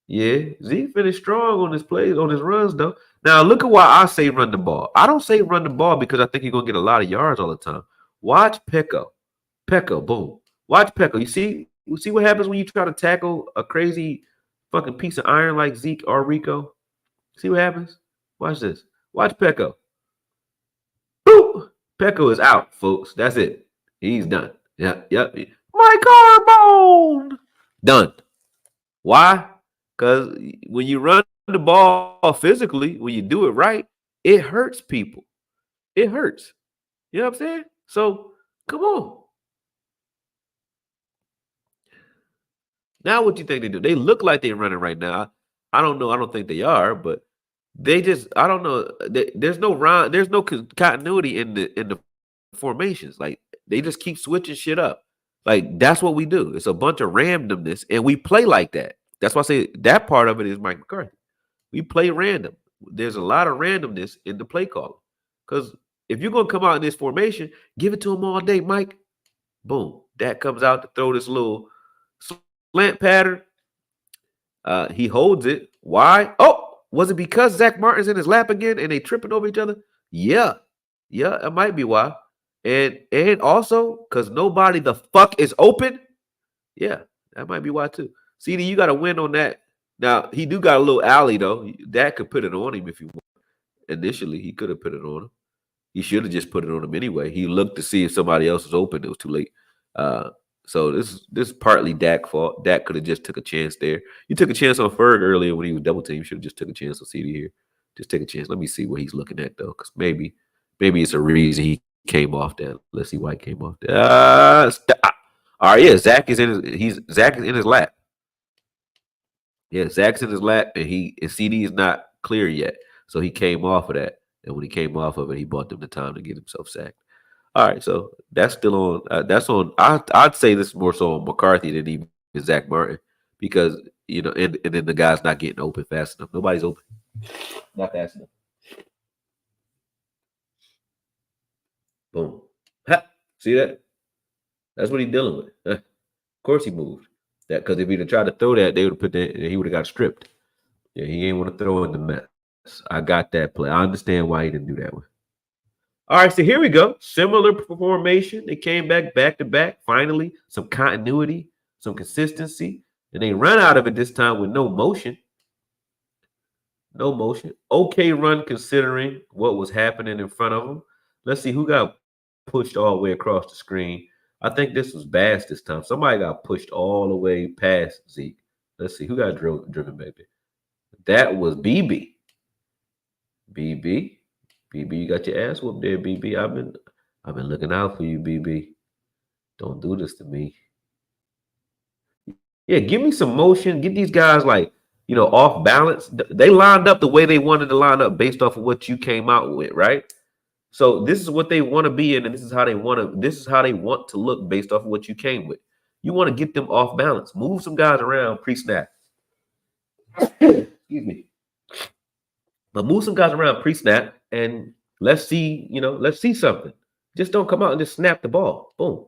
Yeah, Zeke finished strong on his plays, on his runs, though. Now, look at why I say run the ball. I don't say run the ball because I think you're going to get a lot of yards all the time. Watch Pecco. Pecco, boom. Watch Pecco. You see what happens when you try to tackle a crazy fucking piece of iron like Zeke or Rico? See what happens? Watch this. Watch Pecco. Boop! Pecco is out, folks. That's it. He's done. Yep. My carbone! Done. Why? Because when you run the ball physically, when you do it right, it hurts people. It hurts. You know what I'm saying? So come on. Now what you think they do? They look like they're running right now. I don't know. I don't think they are, but they just I don't know. There's no rhyme. There's no continuity in the formations. Like they just keep switching shit up. Like that's what we do. It's a bunch of randomness, and we play like that. That's why I say that part of it is Mike McCarthy. We play random. There's a lot of randomness in the play calling. Because if you're gonna come out in this formation, give it to him all day, Mike. Boom. Dak comes out to throw this little slant pattern. He holds it. Why? Oh, was it because Zach Martin's in his lap again and they tripping over each other? Yeah. Yeah, that might be why. And also because nobody the fuck is open. Yeah, that might be why too. CD, you got to win on that. Now he do got a little alley though. That could put it on him if you want. Initially, he could have put it on him. He should have just put it on him anyway. He looked to see if somebody else was open. It was too late. Uh, so this is partly Dak fault. Dak could have just took a chance there. You took a chance on Ferg earlier when he was double team. You should have just took a chance on CD here. Just take a chance. Let me see what he's looking at though, because maybe it's a reason he came off that. Let's see why he came off that. All right, yeah. Zach is in his lap. Yeah, Zach's in his lap, and CD is not clear yet. So he came off of that. And when he came off of it, he bought them the time to get himself sacked. All right, so that's still on. That's on. I'd say this is more so on McCarthy than even Zach Martin because and then the guy's not getting open fast enough. Nobody's open, not fast enough. Boom. Ha! See that? That's what he's dealing with. Of course he moved that because if he'd have tried to throw that, they would have put that. He would have got stripped. Yeah, he ain't want to throw in the mess. I got that play. I understand why he didn't do that one. All right, so here we go. Similar formation. They came back to back. Finally, some continuity, some consistency, and they run out of it this time with no motion. No motion. Okay run considering what was happening in front of them. Let's see who got pushed all the way across the screen. I think this was Bass this time. Somebody got pushed all the way past Zeke. Let's see who got driven back there. That was BB. BB, you got your ass whooped there, BB. I've been looking out for you, BB. Don't do this to me. Yeah, give me some motion. Get these guys off balance. They lined up the way they wanted to line up based off of what you came out with, right? So this is what they want to be in, and this is how they want to look based off of what you came with. You want to get them off balance. Move some guys around pre-snap. Excuse me. But move some guys around pre-snap and let's see something. Just don't come out and just snap the ball. Boom.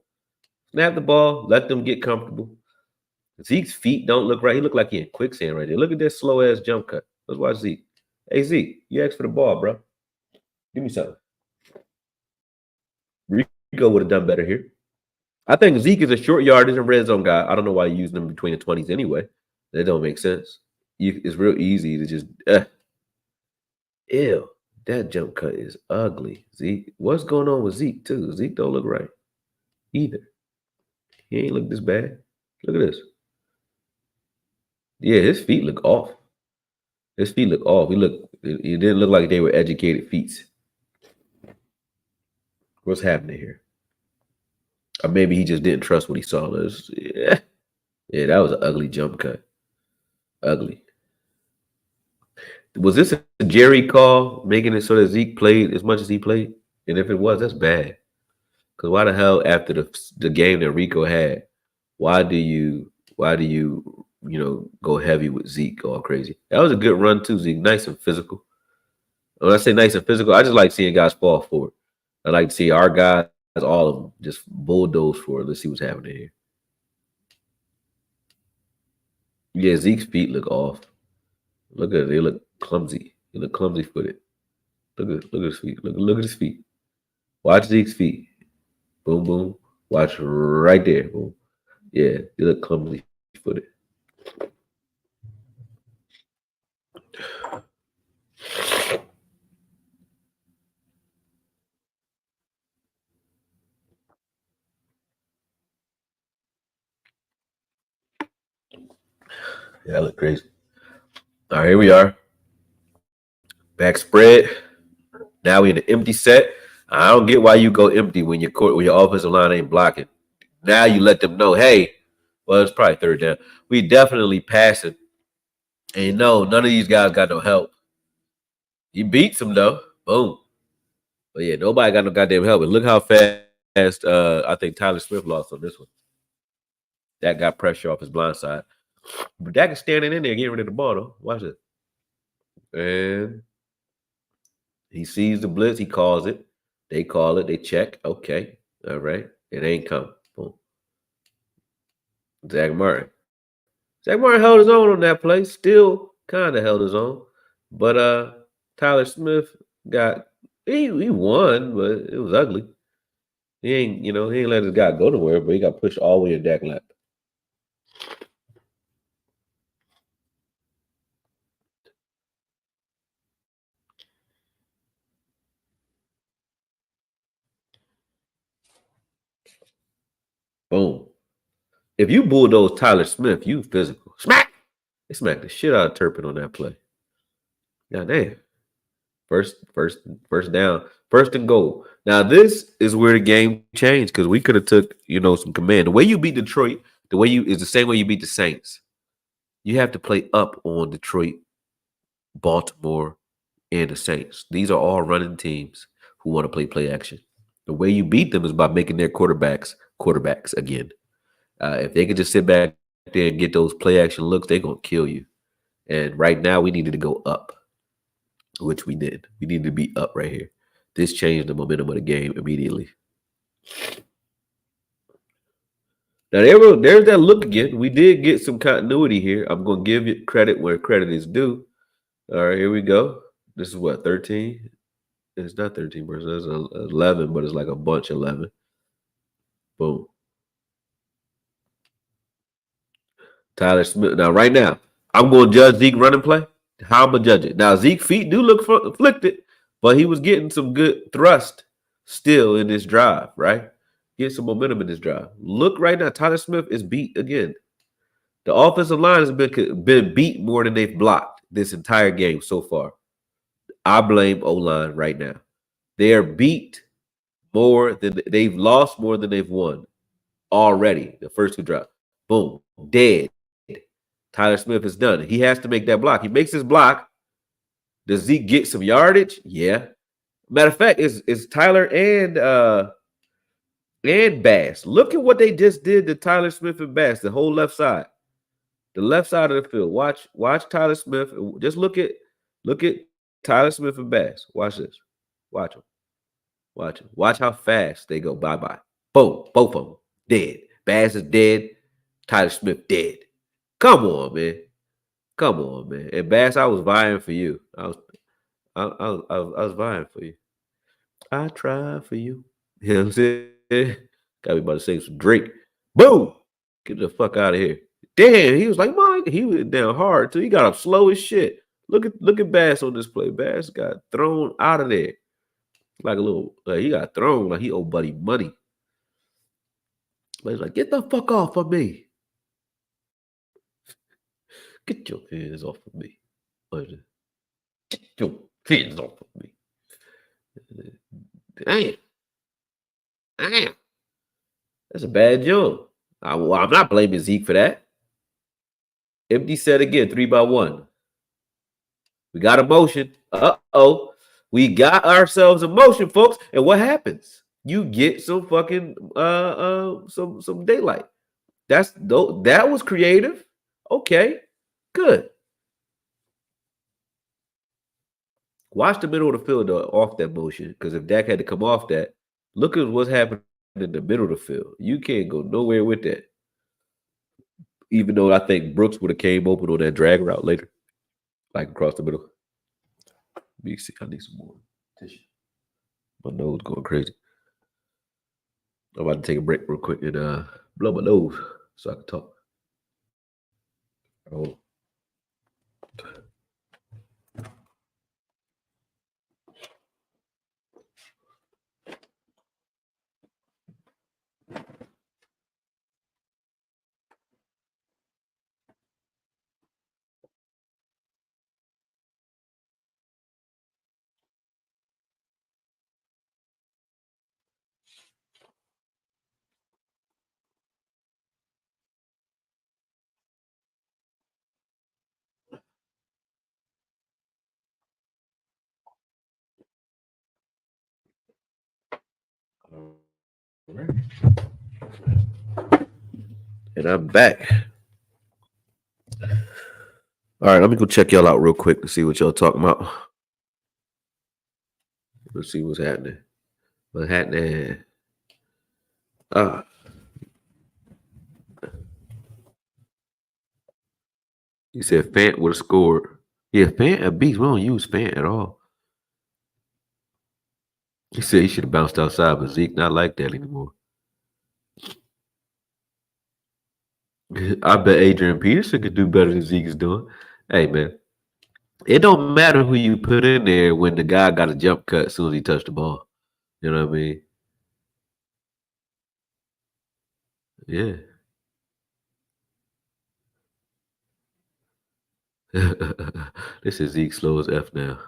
Snap the ball, let them get comfortable. Zeke's feet don't look right. He look like he in quicksand right there. Look at that slow-ass jump cut. Let's watch Zeke. Hey, Zeke, you asked for the ball, bro. Give me something. Rico would have done better here. I think Zeke is a short yardage and red zone guy. I don't know why you use them between the 20s anyway. That don't make sense. It's real easy to just ew, that jump cut is ugly. Zeke, what's going on with Zeke too? Zeke don't look right either. He ain't look this bad. Look at this. Yeah, his feet look off. His feet look off. It didn't look like they were educated feet. What's happening here? Or maybe he just didn't trust what he saw. Yeah, that was an ugly jump cut. Ugly. Was this a Jerry call making it so that Zeke played as much as he played? And if it was, that's bad. Because why the hell after the game that Rico had, why do you go heavy with Zeke all crazy? That was a good run too, Zeke. Nice and physical. When I say nice and physical, I just like seeing guys fall forward. I like to see our guys, all of them, just bulldoze forward. Let's see what's happening here. Yeah, Zeke's feet look off. Look at it. They look clumsy. He look clumsy footed. Look at his feet. Look at his feet. Watch Zeke's feet. Boom, boom. Watch right there. Boom. Yeah, he look clumsy footed. Yeah, that look crazy. All right, here we are. Back spread. Now we in an empty set. I don't get why you go empty when your offensive line ain't blocking. Now you let them know, hey, Well, it's probably third down. We definitely passing. And no, none of these guys got no help. He beats them though. Boom. But yeah, nobody got no goddamn help. And look how fast I think Tyler Smith lost on this one. That got pressure off his blind side. But Dak is standing in there getting rid of the ball though. Watch it. And he sees the blitz, he calls it. They call it, they check. Okay. All right. It ain't come. Boom. Zach Martin. Zach Martin held his own on that play. Still kind of held his own. But Tyler Smith got he won, but it was ugly. He ain't let his guy go nowhere, but he got pushed all the way in Dak lap. Boom. If you bulldoze Tyler Smith, you physical. Smack! They smacked the shit out of Turpin on that play. God damn. First down. First and goal. Now this is where the game changed because we could have took, some command. The way you beat Detroit, the way you is the same way you beat the Saints. You have to play up on Detroit, Baltimore, and the Saints. These are all running teams who want to play action. The way you beat them is by making their quarterbacks again. If they could just sit back there and get those play action looks, they're gonna kill you. And right now, we needed to go up, which we did. We needed to be up right here. This changed the momentum of the game immediately. Now there's that look again. We did get some continuity here. I'm gonna give it credit where credit is due. All right, here we go. This is what 13. It's not 13 percent. It's 11, but it's like a bunch 11. Boom. Tyler Smith. Now, right now, I'm going to judge Zeke running play. How I'm going to judge it. Now, Zeke feet do look afflicted, but he was getting some good thrust still in this drive, right? Get some momentum in this drive. Look right now, Tyler Smith is beat again. The offensive line has been beat more than they've blocked this entire game so far. I blame O-line right now. They are beat more than they've lost more than they've won already. The first two drops. Boom. Dead. Tyler Smith is done. He has to make that block. He makes his block. Does Zeke get some yardage? Yeah. Matter of fact, is Tyler and Bass. Look at what they just did to Tyler Smith and Bass, the whole left side. The left side of the field. Watch Tyler Smith. Just look at Tyler Smith and Bass. Watch this. Watch them. Watch them. Watch how fast they go. Bye-bye. Boom. Both of them. Dead. Bass is dead. Tyler Smith dead. Come on, man. Come on, man. And Bass, I was vying for you. I was vying for you. I tried for you. You know what I'm saying? Got me about to say some Drake. Boom! Get the fuck out of here. Damn, he was like, Mike, he went down hard too. He got up slow as shit. Look at Bass on this play. Bass got thrown out of there. Like a little, he got thrown like he owed Buddy money. But he's like, get the fuck off of me. Get your hands off of me. Get your hands off of me. Damn. Damn. That's a bad joke. I'm not blaming Zeke for that. Empty set again, 3-by-1. We got emotion. Uh-oh. We got ourselves emotion, folks. And what happens? You get some fucking some daylight. That was creative. Okay, good. Watch the middle of the field off that motion, because if Dak had to come off that, look at what's happening in the middle of the field. You can't go nowhere with that. Even though I think Brooks would have came open on that drag route later, like across the middle. Let me see. I need some more tissue. My nose going crazy. I'm about to take a break real quick and blow my nose so I can talk. Oh. All right. And I'm back. All right, let me go check y'all out real quick to see what y'all talking about. Let's see what's happening. What's happening? Ah, he said Fant would have scored. Yeah, Fant a beast. We don't use Fant at all. He said he should have bounced outside, but Zeke not like that anymore. I bet Adrian Peterson could do better than Zeke is doing. Hey man, it don't matter who you put in there when the guy got a jump cut as soon as he touched the ball. You know what I mean? Yeah. This is Zeke slow as F now.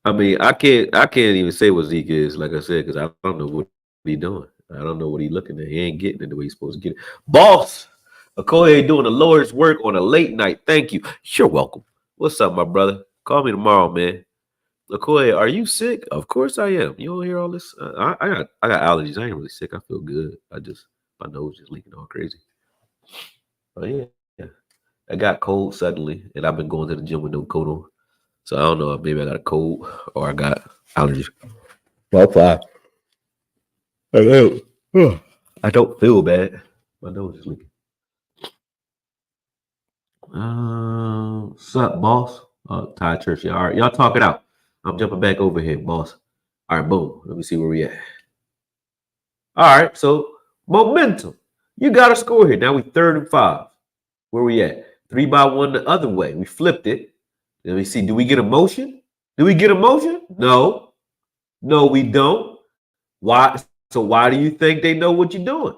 I mean, I can't even say what Zeke is, like I said, because I don't know what he doing. I don't know what he looking at. He ain't getting it the way he's supposed to get it. Boss, Okoye doing the Lord's work on a late night. Thank you. You're welcome. What's up, my brother? Call me tomorrow, man. Okoye, are you sick? Of course I am. You don't hear all this? I got allergies. I ain't really sick. I feel good. My nose just leaking all crazy. But yeah, yeah. I got cold suddenly, and I've been going to the gym with no coat on. So I don't know if maybe I got a cold or I got allergies. Well, fine. I don't feel bad. My nose is leaking. What's up, boss? Ty Church. Yeah, all right, y'all talk it out. I'm jumping back over here, boss. All right, boom. Let me see where we at. All right, so momentum. You got to score here. Now we 3rd and 5. Where we at? 3-by-1 the other way. We flipped it. Let me see. Do we get a motion? Do we get a motion? No. No, we don't. Why? So why do you think they know what you're doing?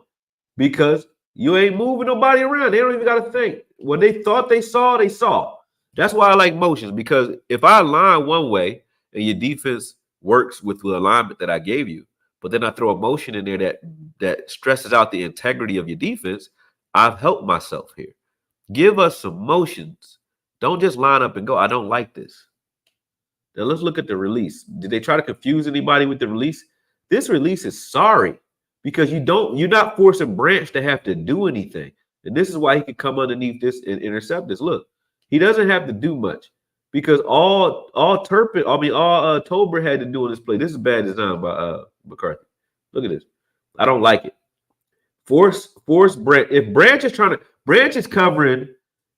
Because you ain't moving nobody around. They don't even got to think. What they thought they saw, they saw. That's why I like motions, because if I align one way and your defense works with the alignment that I gave you, but then I throw a motion in there that stresses out the integrity of your defense, I've helped myself here. Give us some motions. Don't just line up and go. I don't like this. Now let's look at the release. Did they try to confuse anybody with the release? This release is sorry, because you're not forcing Branch to have to do anything. And this is why he could come underneath this and intercept this. Look, he doesn't have to do much, because all Tober had to do on this play. This is bad design by McCarthy. Look at this. I don't like it. Force Branch. If Branch is covering,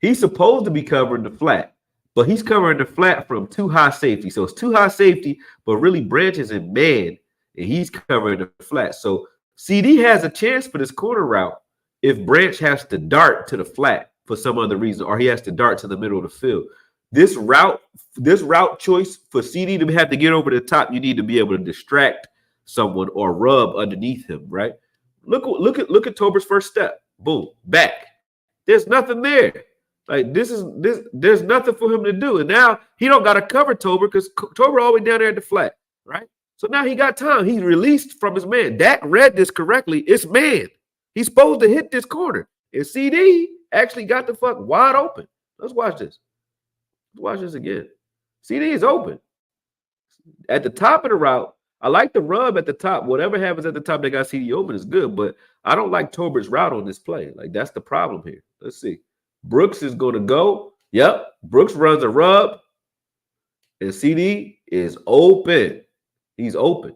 he's supposed to be covering the flat, but he's covering the flat from too high safety. So it's too high safety, but really Branch is in man, and he's covering the flat. So CD has a chance for this corner route if Branch has to dart to the flat for some other reason, or he has to dart to the middle of the field. This route choice for CD to have to get over the top, you need to be able to distract someone or rub underneath him, right? Look at Tober's first step. Boom, back. There's nothing there. Like there's nothing for him to do. And now he don't got to cover Tober, because Tober all the way down there at the flat, right? So now he got time. He's released from his man. Dak read this correctly. It's man. He's supposed to hit this corner. And CD actually got the fuck wide open. Let's watch this. Let's watch this again. CD is open. At the top of the route, I like the rub at the top. Whatever happens at the top, they got CD open is good, but I don't like Tober's route on this play. Like, that's the problem here. Let's see. Brooks is going to go. Yep. Brooks runs a rub, and CD is open. He's open.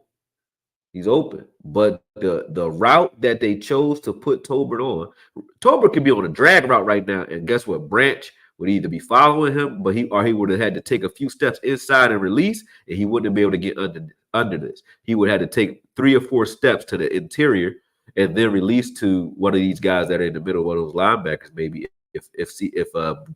He's open. But the route that they chose to put Tober on, Tober could be on a drag route right now, and guess what? Branch would either be following him, but he would have had to take a few steps inside and release, and he wouldn't be able to get under this. He would have to take 3 or 4 steps to the interior and then release to one of these guys that are in the middle, one of those linebackers, maybe if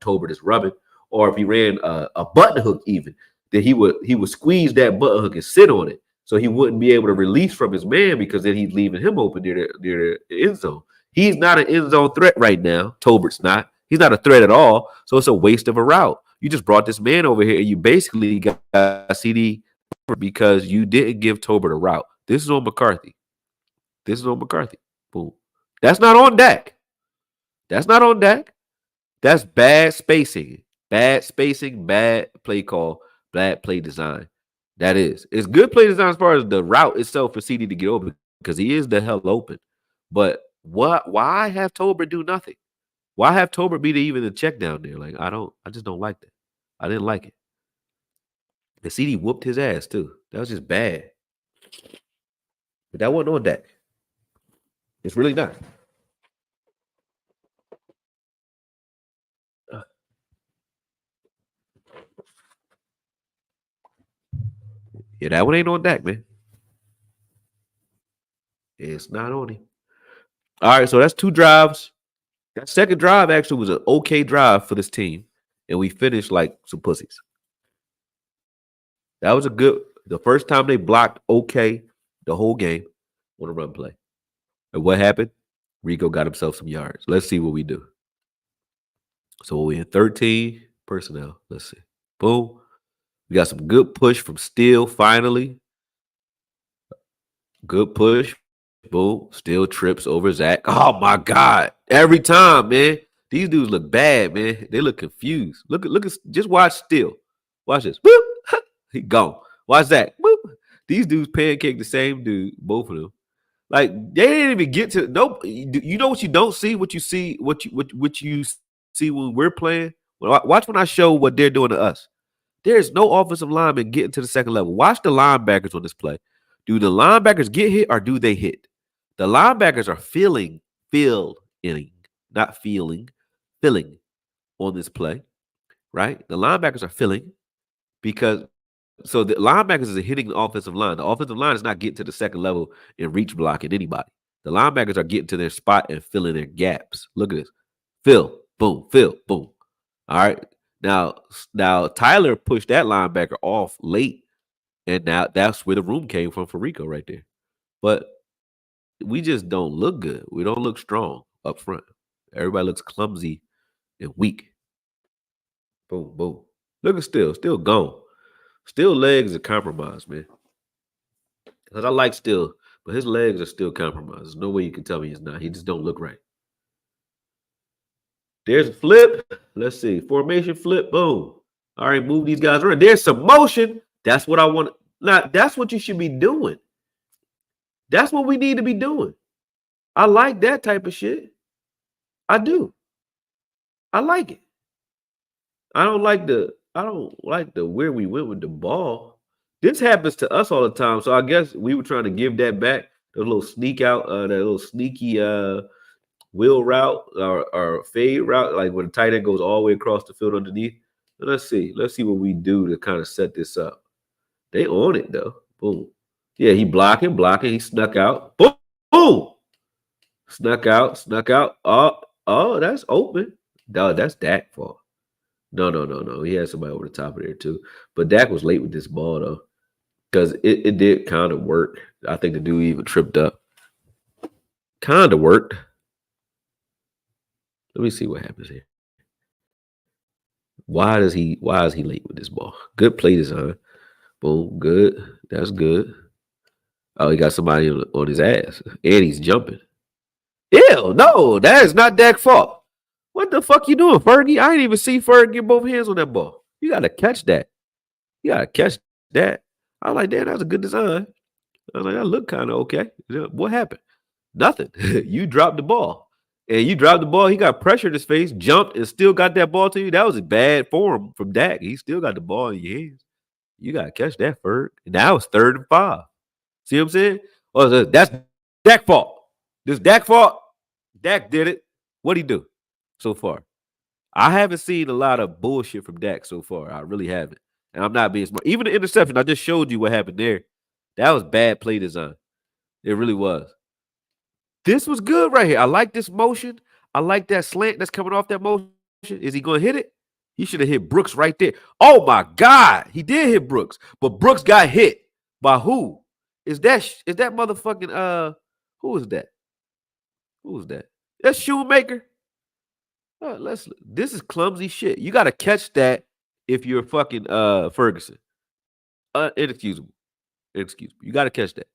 Tolbert is rubbing, or if he ran a button hook even, then he would squeeze that button hook and sit on it, so he wouldn't be able to release from his man, because then he's leaving him open near the end zone. He's not an end zone threat right now. Tolbert's not. He's not a threat at all, so it's a waste of a route. You just brought this man over here, and you basically got CD because you didn't give Tolbert a route. This is on McCarthy. This is on McCarthy. Boom. That's not on Dak. That's not on Dak. That's bad spacing. Bad spacing, bad play call, bad play design. That is. It's good play design as far as the route itself for CD to get open because he is the hell open. But what? Why have Tolbert do nothing? Why have Tolbert be even the check down there? Like I don't. I just don't like that. I didn't like it. The CD whooped his ass too. That was just bad. But that wasn't on Dak. It's really not. Yeah, that one ain't on Dak, man. It's not on him. All right, so that's 2 drives. That second drive actually was an okay drive for this team, and we finished like some pussies. That was a good. The first time they blocked okay the whole game on a run play. And what happened? Rico got himself some yards. Let's see what we do. So we in 13 personnel. Let's see. Boom. We got some good push from Steele finally. Good push. Boom. Steele trips over Zach. Oh my God. Every time, man. These dudes look bad, man. They look confused. Look at just watch Steele. Watch this. Boop. He gone. Watch Zach. Boop. These dudes pancake the same dude, both of them. Like they didn't even get to nope. You know what you don't see, what you see, what you see when we're playing. Watch when I show what they're doing to us. There's no offensive lineman getting to the second level. Watch the linebackers on this play. Do the linebackers get hit or do they hit? The linebackers are filling, not feeling, filling on this play, right? The linebackers are filling because so the linebackers are hitting the offensive line. The offensive line is not getting to the second level and reach blocking anybody. The linebackers are getting to their spot and filling their gaps. Look at this. Fill, boom, fill, boom. All right. Now Tyler pushed that linebacker off late, and now that's where the room came from for Rico right there. But we just don't look good. We don't look strong up front. Everybody looks clumsy and weak. Boom, boom. Look at still gone. Still legs are compromised, man. Because I like Still, but his legs are still compromised. There's no way you can tell me he's not. He just don't look right. There's a flip. Let's see. Formation flip. Boom. All right, move these guys around. There's some motion. That's what I want. Now, that's what you should be doing. That's what we need to be doing. I like that type of shit. I do. I like it. I don't like the where we went with the ball. This happens to us all the time. So I guess we were trying to give that back. The little sneak out, that little sneaky wheel route or fade route, like when the tight end goes all the way across the field underneath. Let's see what we do to kind of set this up. They on it though. Boom. Yeah, he blocking. He snuck out. Boom. Boom. Snuck out. Oh, that's open. No, that's Dak fault. No. He had somebody over the top of there too. But Dak was late with this ball though. Because it did kind of work. I think the dude even tripped up. Kind of worked. Let me see what happens here. Why is he late with this ball? Good play design. Boom, good. That's good. Oh, he got somebody on his ass. And he's jumping. Ew, no, that is not Dak's fault. What the fuck you doing, Fergie? I didn't even see Fergie get both hands on that ball. You gotta catch that. I was like, damn, that was a good design. I was like, that looked kind of okay. What happened? Nothing. You dropped the ball. And you dropped the ball. He got pressure in his face, jumped, and still got that ball to you. That was a bad form from Dak. He still got the ball in your hands. You got to catch that, Ferg. And now it's 3rd and 5. See what I'm saying? Oh, that's Dak's fault. This Dak's fault. Dak did it. What'd he do so far? I haven't seen a lot of bullshit from Dak so far. I really haven't. And I'm not being smart. Even the interception, I just showed you what happened there. That was bad play design. It really was. This was good right here. I like this motion. I like that slant that's coming off that motion. Is he going to hit it? He should have hit Brooks right there. Oh, my God. He did hit Brooks. But Brooks got hit by who? Is that motherfucking, who is that? Who is that? That's Shoemaker. This is clumsy shit. You got to catch that if you're fucking Ferguson. Inexcusable. You got to catch that.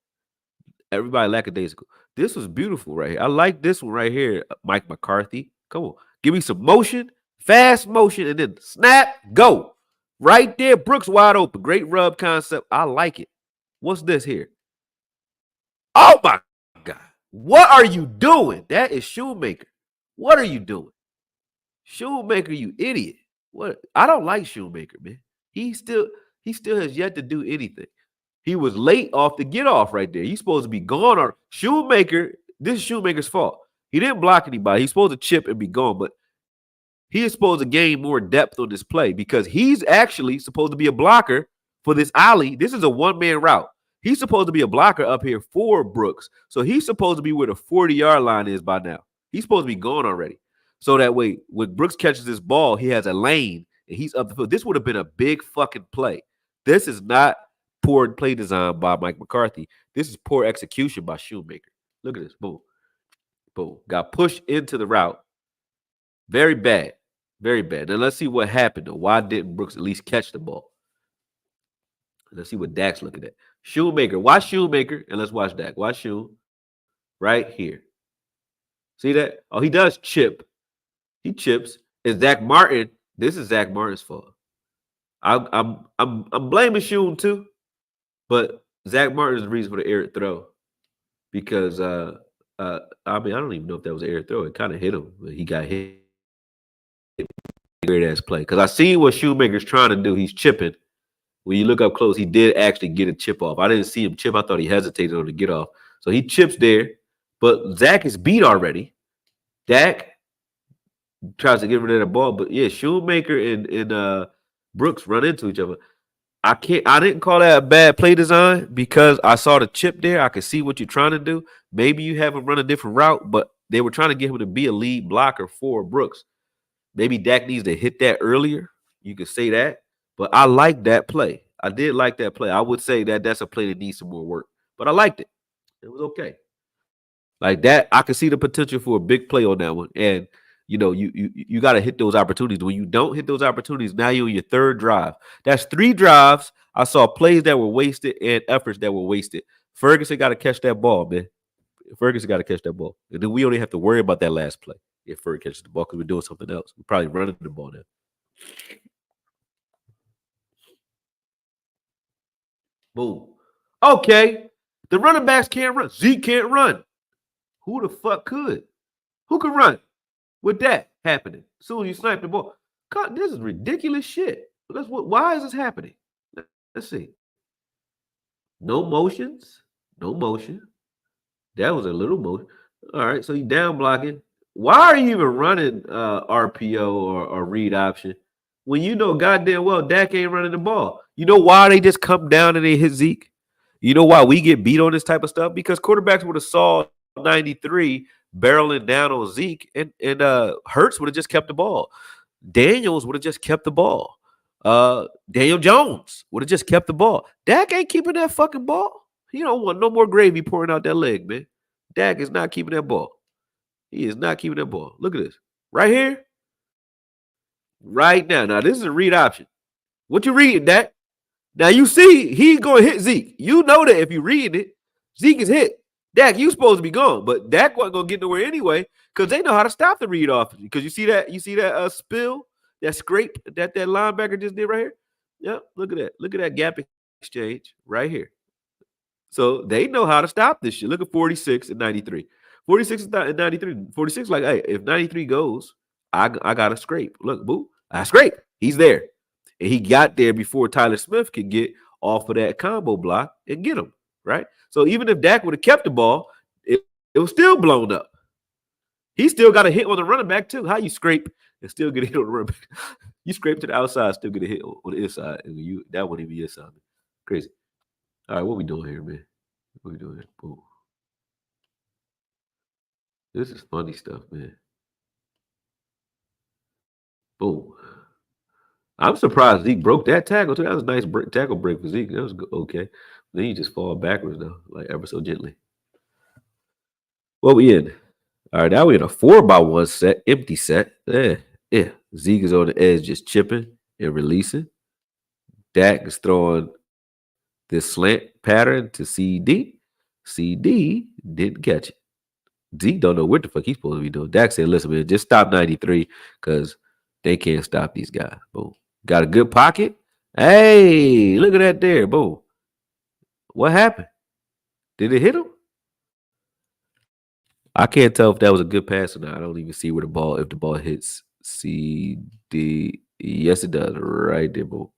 Everybody lackadaisical. This was beautiful right here. I like this one right here, Mike McCarthy. Come on. Give me some motion, fast motion, and then snap, go. Right there, Brooks wide open. Great rub concept. I like it. What's this here? Oh my God. What are you doing? That is Shoemaker. What are you doing? Shoemaker, you idiot. What? I don't like Shoemaker, man. He still he still has yet to do anything. He was late off the get off right there. He's supposed to be gone on Shoemaker. This is Shoemaker's fault. He didn't block anybody. He's supposed to chip and be gone, but he is supposed to gain more depth on this play because he's actually supposed to be a blocker for this alley. This is a one-man route. He's supposed to be a blocker up here for Brooks. So he's supposed to be where the 40-yard line is by now. He's supposed to be gone already. So that way, when Brooks catches this ball, he has a lane and he's up the field. This would have been a big fucking play. This is not poor play design by Mike McCarthy. This is poor execution by Shoemaker. Look at this. Boom. Boom. Got pushed into the route. Very bad. Very bad. Now let's see what happened though. Why didn't Brooks at least catch the ball? Let's see what Dak's looking at. Shoemaker. Watch Shoemaker and let's watch Dak. Watch Shoe right here. See that? Oh, he does chip. He chips. And Zach Martin. This is Zach Martin's fault. I'm blaming Shoe too, but Zach Martin is the reason for the air throw because I mean I don't even know if that was an air throw. It kind of hit him, but he got hit. Great ass play because I see what Shoemaker's trying to do. He's chipping. When you look up close, he did actually get a chip off. I didn't see him chip. I thought he hesitated on the get off. So he chips there, but Zach is beat already. Dak tries to get rid of the ball, but yeah, Shoemaker and Brooks run into each other. I didn't call that a bad play design because I saw the chip there. I could see what you're trying to do. Maybe you have him run a different route, but they were trying to get him to be a lead blocker for Brooks. Maybe Dak needs to hit that earlier. You could say that. But I like that play. I did like that play. I would say that that's a play that needs some more work. But I liked it. It was okay. Like that, I could see the potential for a big play on that one. And you got to hit those opportunities. When you don't hit those opportunities, now you're on your third drive. That's 3 drives. I saw plays that were wasted and efforts that were wasted. Ferguson got to catch that ball, man. Ferguson got to catch that ball. And then we only have to worry about that last play if Ferguson catches the ball because we're doing something else. We're probably running the ball now. Boom. Okay. The running backs can't run. Zeke can't run. Who the fuck could? Who could run with that happening? As soon as you snipe the ball. God, this is ridiculous shit. Why is this happening? Let's see. No motions. No motion. That was a little motion. All right, so you down blocking. Why are you even running RPO or read option when you know goddamn well Dak ain't running the ball? You know why they just come down and they hit Zeke? You know why we get beat on this type of stuff? Because quarterbacks would have saw 93 barreling down on Zeke and Hurts would have just kept the ball. Daniels would have just kept the ball. Daniel Jones would have just kept the ball. Dak ain't keeping that fucking ball. He don't want no more gravy pouring out that leg, man. Dak is not keeping that ball. He is not keeping that ball. Look at this. Right here. Right now. Now, this is a read option. What you reading, Dak? Now, you see he's going to hit Zeke. You know that if you read it, Zeke is hit. Dak, you supposed to be gone. But Dak wasn't going to get nowhere anyway because they know how to stop the read off. Because you see that spill, that scrape that linebacker just did right here? Yep, look at that. Look at that gap exchange right here. So they know how to stop this shit. Look at 46 and 93. 46 and 93. 46 like, hey, if 93 goes, I got to scrape. Look, boo, I scrape. He's there. And he got there before Tyler Smith could get off of that combo block and get him, right? So even if Dak would have kept the ball, it was still blown up. He still got a hit on the running back too. How you scrape and still get a hit on the running back? You scrape to the outside, still get a hit on the inside. And that wouldn't even be inside. Crazy. All right, what we doing here, man? What we doing here? Boom. This is funny stuff, man. Boom. I'm surprised Zeke broke that tackle, too. That was a nice tackle break for Zeke. That was good. Okay. Then you just fall backwards, though, like ever so gently. What we in? All right, now we in a 4x1 set, empty set. Yeah. Zeke is on the edge just chipping and releasing. Dak is throwing this slant pattern to CD. CD didn't catch it. Zeke don't know what the fuck he's supposed to be doing. Dak said, listen, man, just stop 93 because they can't stop these guys. Boom. Got a good pocket. Hey, look at that there. Boom. What happened? Did it hit him? I can't tell if that was a good pass or not. I don't even see where the ball, if the ball hits CD. Yes, it does. Right there, boom.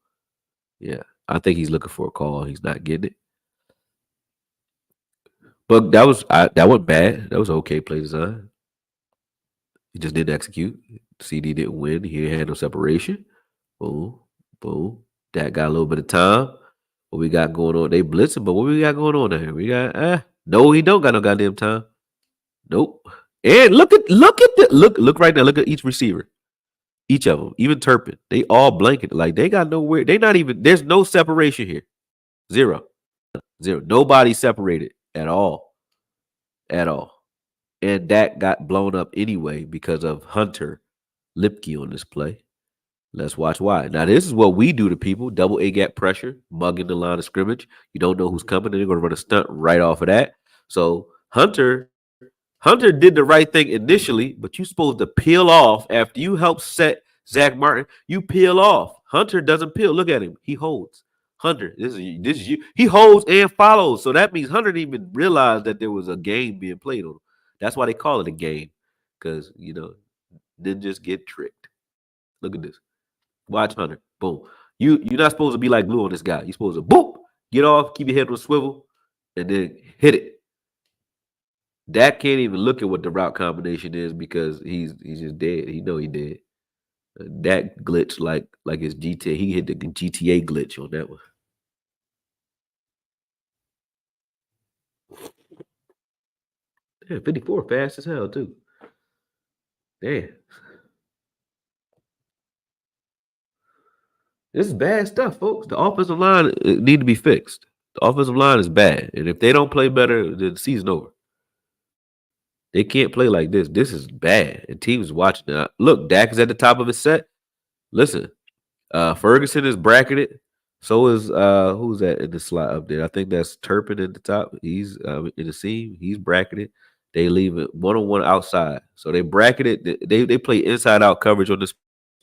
Yeah. I think he's looking for a call. He's not getting it. But that wasn't bad. That was okay play design. He just didn't execute. CD didn't win. He had no separation. Boom, boom. That got a little bit of time. What we got going on? They blitzing, but what we got going on there? We got no, he don't got no goddamn time. Nope. And look right now. Look at each receiver. Each of them, even Turpin, they all blanket. Like they got nowhere. They not even. There's no separation here. Zero, zero. Nobody separated at all, at all. And that got blown up anyway because of Hunter Lipke on this play. Let's watch why. Now, this is what we do to people: double A gap pressure, mugging the line of scrimmage. You don't know who's coming, and they're going to run a stunt right off of that. So Hunter did the right thing initially, but you're supposed to peel off after you help set Zach Martin. You peel off. Hunter doesn't peel. Look at him. He holds. Hunter, this is you. He holds and follows. So that means Hunter didn't even realize that there was a game being played on him. That's why they call it a game, because didn't just get tricked. Look at this. Watch Hunter. Boom. You're not supposed to be like glue on this guy. You're supposed to boop, get off, keep your head on a swivel, and then hit it. Dak can't even look at what the route combination is because he's just dead. He know he dead. Dak glitch like his GTA. He hit the GTA glitch on that one. Yeah, 54 fast as hell too. Damn. This is bad stuff, folks. The offensive line need to be fixed. The offensive line is bad, and if they don't play better, the season over. They can't play like this. This is bad, and teams watching it. Look, Dak is at the top of his set. Listen, Ferguson is bracketed. So is who's that in the slot up there? I think that's Turpin at the top. He's in the seam. He's bracketed. They leave it 1-on-1 outside. So they bracketed. They play inside out coverage on this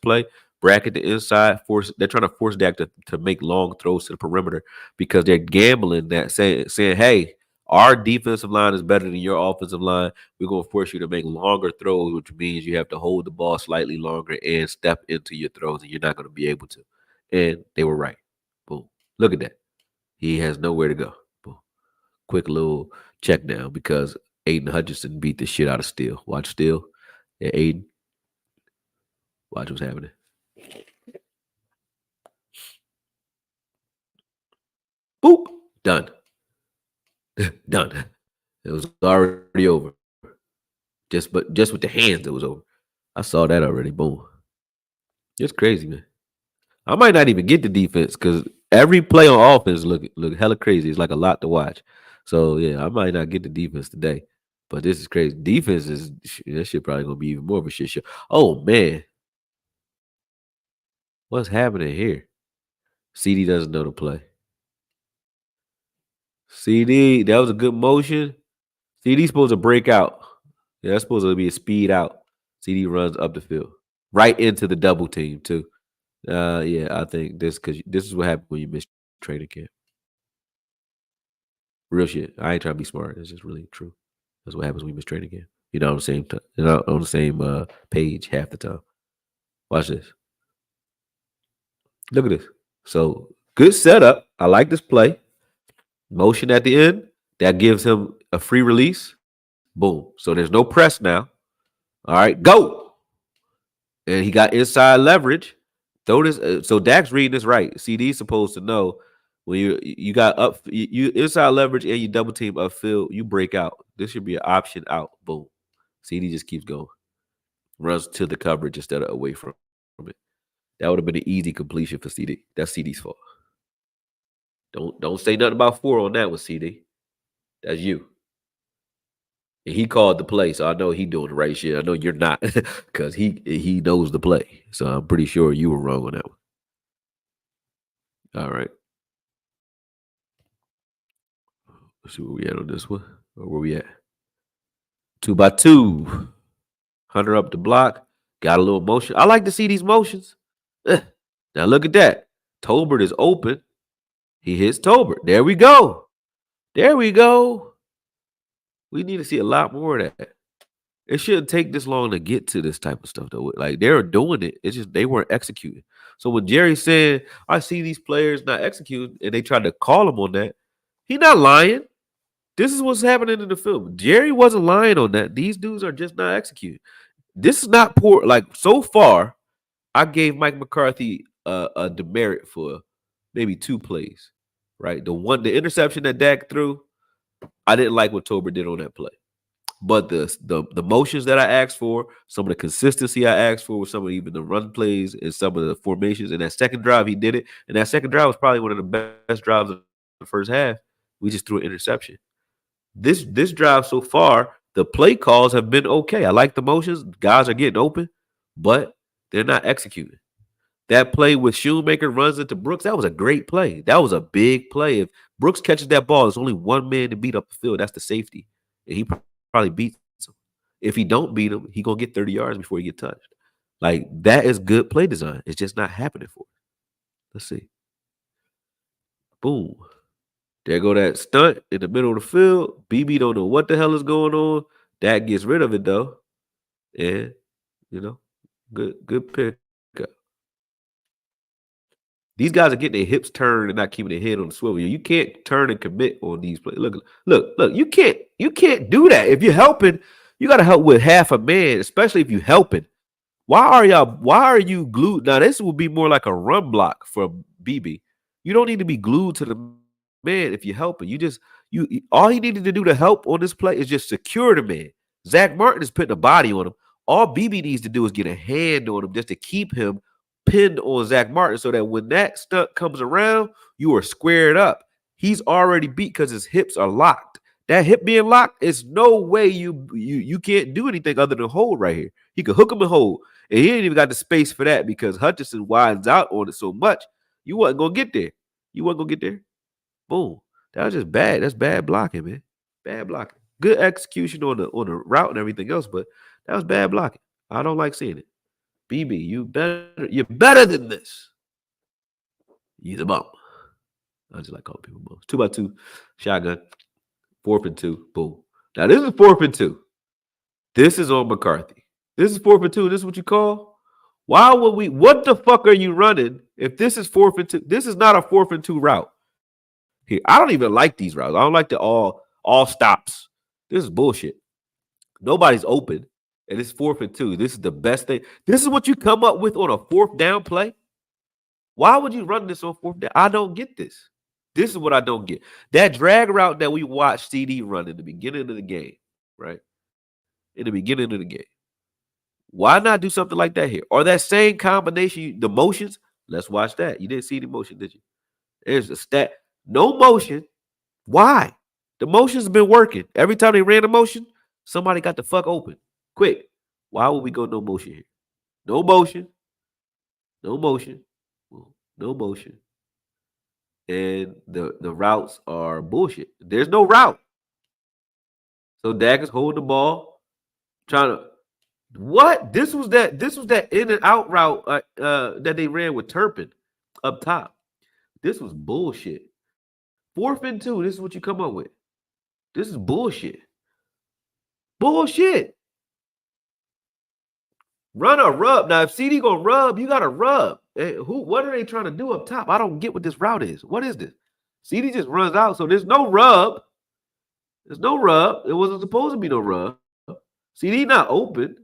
play. Bracket the inside. They're trying to force Dak to make long throws to the perimeter because they're gambling that saying, hey, our defensive line is better than your offensive line. We're gonna force you to make longer throws, which means you have to hold the ball slightly longer and step into your throws, and you're not gonna be able to. And they were right. Boom. Look at that. He has nowhere to go. Boom. Quick little check down because Aiden Hutchinson beat the shit out of Steele. Watch Steele. Yeah, Aiden. Watch what's happening. Boop. Done. Done. It was already over. Just with the hands, it was over. I saw that already. Boom. It's crazy, man. I might not even get the defense because every play on offense look hella crazy. It's like a lot to watch. So yeah, I might not get the defense today. But this is crazy. Defense is that shit probably gonna be even more of a shit show. Oh man, what's happening here? CD doesn't know the play. CD, that was a good motion. CD's supposed to break out. Yeah, that's supposed to be a speed out. CD runs up the field, right into the double team too. Yeah, I think this is what happens when you miss training camp. Real shit. I ain't trying to be smart. It's just really true. That's what happens when you miss training camp. You're not on the same you're not on the same page half the time. Watch this. Look at this. So good setup. I like this play. Motion at the end. That gives him a free release. Boom. So there's no press now. All right, go. And he got inside leverage. Throw this. So Dak's reading this right. CD's supposed to know when you got up, you inside leverage and you double team upfield, you break out. This should be an option out. Boom. CD just keeps going, runs to the coverage instead of away from it. That would have been an easy completion for CD. That's CD's fault. Don't say nothing about 4 on that one, CD. That's you. And he called the play, so I know he doing the right shit. I know you're not, because he knows the play. So I'm pretty sure you were wrong on that one. All right. Let's see where we at on this one. Or where we at? 2x2. Hunter up the block. Got a little motion. I like to see these motions. Now look at that. Tolbert is open. He hits Tolbert. There we go. There we go. We need to see a lot more of that. It shouldn't take this long to get to this type of stuff though. Like they're doing it. It's just they weren't executing. So when Jerry said, I see these players not executing, and they tried to call him on that, he not lying. This is what's happening in the film. Jerry wasn't lying on that. These dudes are just not executing. This is not poor. Like so far, I gave Mike McCarthy a demerit for maybe two plays. Right, the interception that Dak threw, I didn't like what Tober did on that play. But the motions that I asked for, some of the consistency I asked for, with some of even the run plays and some of the formations, and that second drive he did it. And that second drive was probably one of the best drives of the first half. We just threw an interception. This drive so far, the play calls have been okay. I like the motions. Guys are getting open, but they're not executing. That play with Shoemaker runs into Brooks, that was a great play. That was a big play. If Brooks catches that ball, there's only one man to beat up the field. That's the safety. And he probably beats him. If he don't beat him, he going to get 30 yards before he get touched. Like, that is good play design. It's just not happening for him. Let's see. Boom. There go that stunt in the middle of the field. BB don't know what the hell is going on. That gets rid of it, though. And, good pick. These guys are getting their hips turned and not keeping their head on the swivel. You can't turn and commit on these plays. Look. You can't do that. If you're helping, you got to help with half a man, especially if you're helping. Why are you glued? Now, this would be more like a run block for BB. You don't need to be glued to the man if you're helping. You all he needed to do to help on this play is just secure the man. Zach Martin is putting a body on him. All BB needs to do is get a hand on him just to keep him pinned on Zach Martin so that when that stunt comes around, you are squared up. He's already beat because his hips are locked. That hip being locked, it's no way you can't do anything other than hold right here. He could hook him and hold. And he ain't even got the space for that because Hutchinson widens out on it so much. You wasn't gonna get there. You wasn't gonna get there. Boom. That was just bad. That's bad blocking, man. Bad blocking. Good execution on the route and everything else, but that was bad blocking. I don't like seeing it. BB, you're better than this. You the bum. I just like calling people bums. 2x2, shotgun, 4th and 2, boom. Now this is 4th and 2. This is on McCarthy. This is 4th and 2. This is what you call? Why would we? What the fuck are you running if this is 4th and 2? This is not a 4th and 2 route. Here, I don't even like these routes. I don't like the all stops. This is bullshit. Nobody's open, and it's 4th and 2. This is the best thing. This is what you come up with on a 4th down play. Why would you run this on 4th down? I don't get this. This is what I don't get. That drag route that we watched CD run in the beginning of the game, right? In the beginning of the game. Why not do something like that here? Or that same combination, the motions, let's watch that. You didn't see the motion, did you? There's a stat. No motion. Why? The motion's been working. Every time they ran a motion, somebody got the fuck open. Quick. Why would we go no motion here? No motion. No motion. No motion. And the routes are bullshit. There's no route. So Dak is holding the ball, trying to what? This was that in and out route that they ran with Turpin up top. This was bullshit. 4th and 2. This is what you come up with. This is bullshit. Bullshit. Run a rub. Now, if CD gonna rub, you gotta rub. What are they trying to do up top? I don't get what this route is. What is this? CD just runs out, so there's no rub. There's no rub. It wasn't supposed to be no rub. CD not open.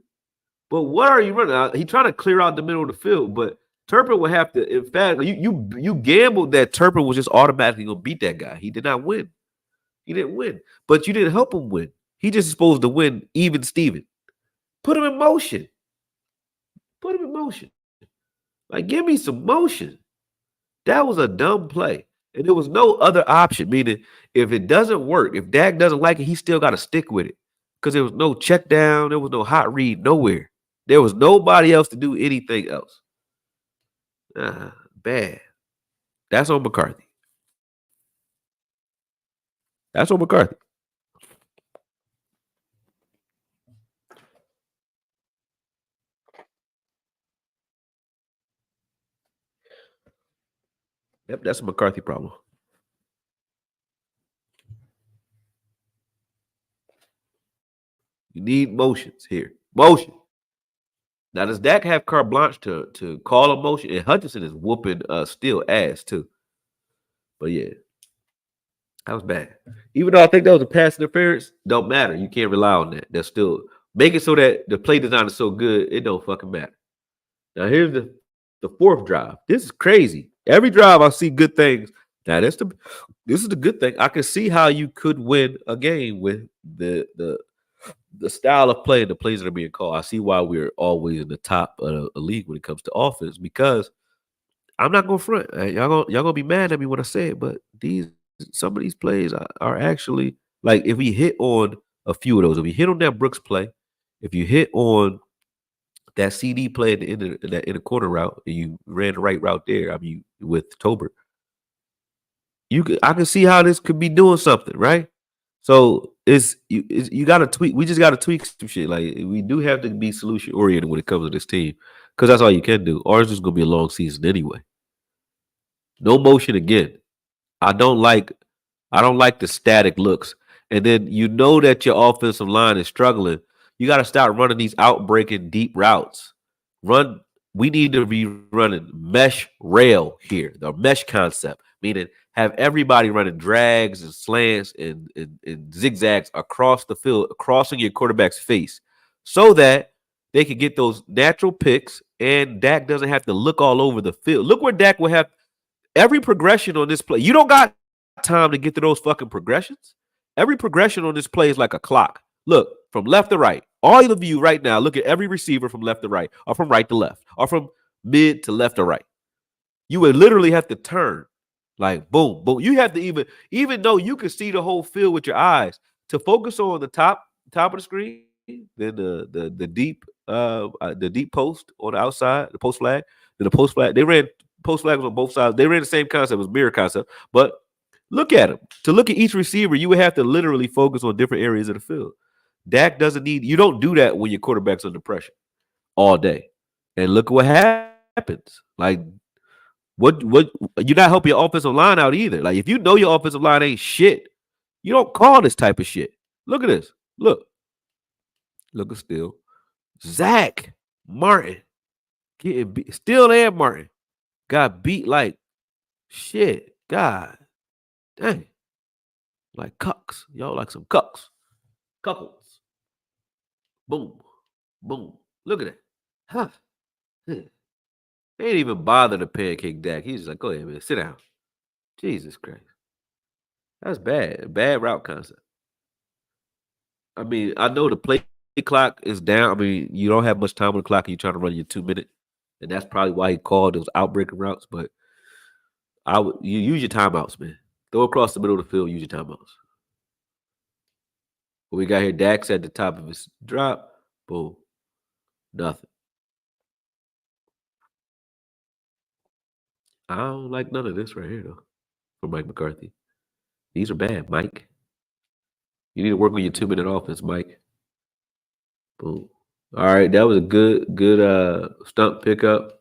But what are you running? He trying to clear out the middle of the field, but Turpin would have to emphatically. You gambled that Turpin was just automatically gonna beat that guy. He did not win. He didn't win, but you didn't help him win. He just supposed to win even Steven. Put him in motion. Put him in motion. Like, give me some motion. That was a dumb play. And there was no other option. Meaning, if it doesn't work, if Dak doesn't like it, he still got to stick with it. Because there was no check down, there was no hot read, nowhere. There was nobody else to do anything else. Bad. That's on McCarthy. That's on McCarthy. Yep, that's a McCarthy problem. You need motions here. Motion. Now does Dak have carte blanche to call a motion? And Hutchinson is whooping still ass too. But yeah, that was bad. Even though I think that was a pass interference, don't matter. You can't rely on that. That's still make it so that the play design is so good, it don't fucking matter. Now here's the fourth drive. This is crazy. Every drive I see good things. Now this is the good thing. I can see how you could win a game with the style of play and the plays that are being called. I see why we're always in the top of the league when it comes to offense because I'm not gonna front. Y'all gonna be mad at me when I say it, but these some of these plays are actually like if we hit on a few of those, if we hit on that Brooks play, if you hit on that CD play at the end of that in the corner route, and you ran the right route there. I mean, with Tober, I can see how this could be doing something, right? So you got to tweak. We just got to tweak some shit. Like we do have to be solution oriented when it comes to this team, because that's all you can do. Ours is gonna be a long season anyway. No motion again. I don't like I don't like the static looks. And then you know that your offensive line is struggling. You got to start running these outbreaking deep routes. Run. We need to be running mesh rail here, the mesh concept, meaning have everybody running drags and slants and zigzags across the field, crossing your quarterback's face, so that they can get those natural picks and Dak doesn't have to look all over the field. Look where Dak will have every progression on this play. You don't got time to get to those fucking progressions. Every progression on this play is like a clock. Look, from left to right. All of you right now, look at every receiver from left to right, or from right to left, or from mid to left or right. You would literally have to turn like boom, boom. You have to even though you can see the whole field with your eyes, to focus on the top of the screen, then the deep post on the outside, the post flag, then the post flag. They ran post flags on both sides. They ran the same concept, it was mirror concept, but look at them. To look at each receiver, you would have to literally focus on different areas of the field. Dak doesn't need. You don't do that when your quarterback's under pressure all day. And look what happens. Like what you're not helping your offensive line out either. Like if you know your offensive line ain't shit, you don't call this type of shit. Look at this. Look at still. Zach Martin getting beat. Still and Martin got beat like shit. God dang. Like cucks. Y'all like some cucks. Cuckolds. Boom. Boom. Look at it. Huh. They ain't even bother to pancake Dak. He's just like, go ahead, man. Sit down. Jesus Christ. That's bad. Bad route concept. I mean, I know the play clock is down. I mean, you don't have much time on the clock and you're trying to run your 2 minute. And that's probably why he called those outbreaking routes. But you use your timeouts, man. Throw across the middle of the field, use your timeouts. What we got here, Dax at the top of his drop. Boom. Nothing. I don't like none of this right here, though, for Mike McCarthy. These are bad, Mike. You need to work on your 2 minute offense, Mike. Boom. All right, that was a good stunt pickup.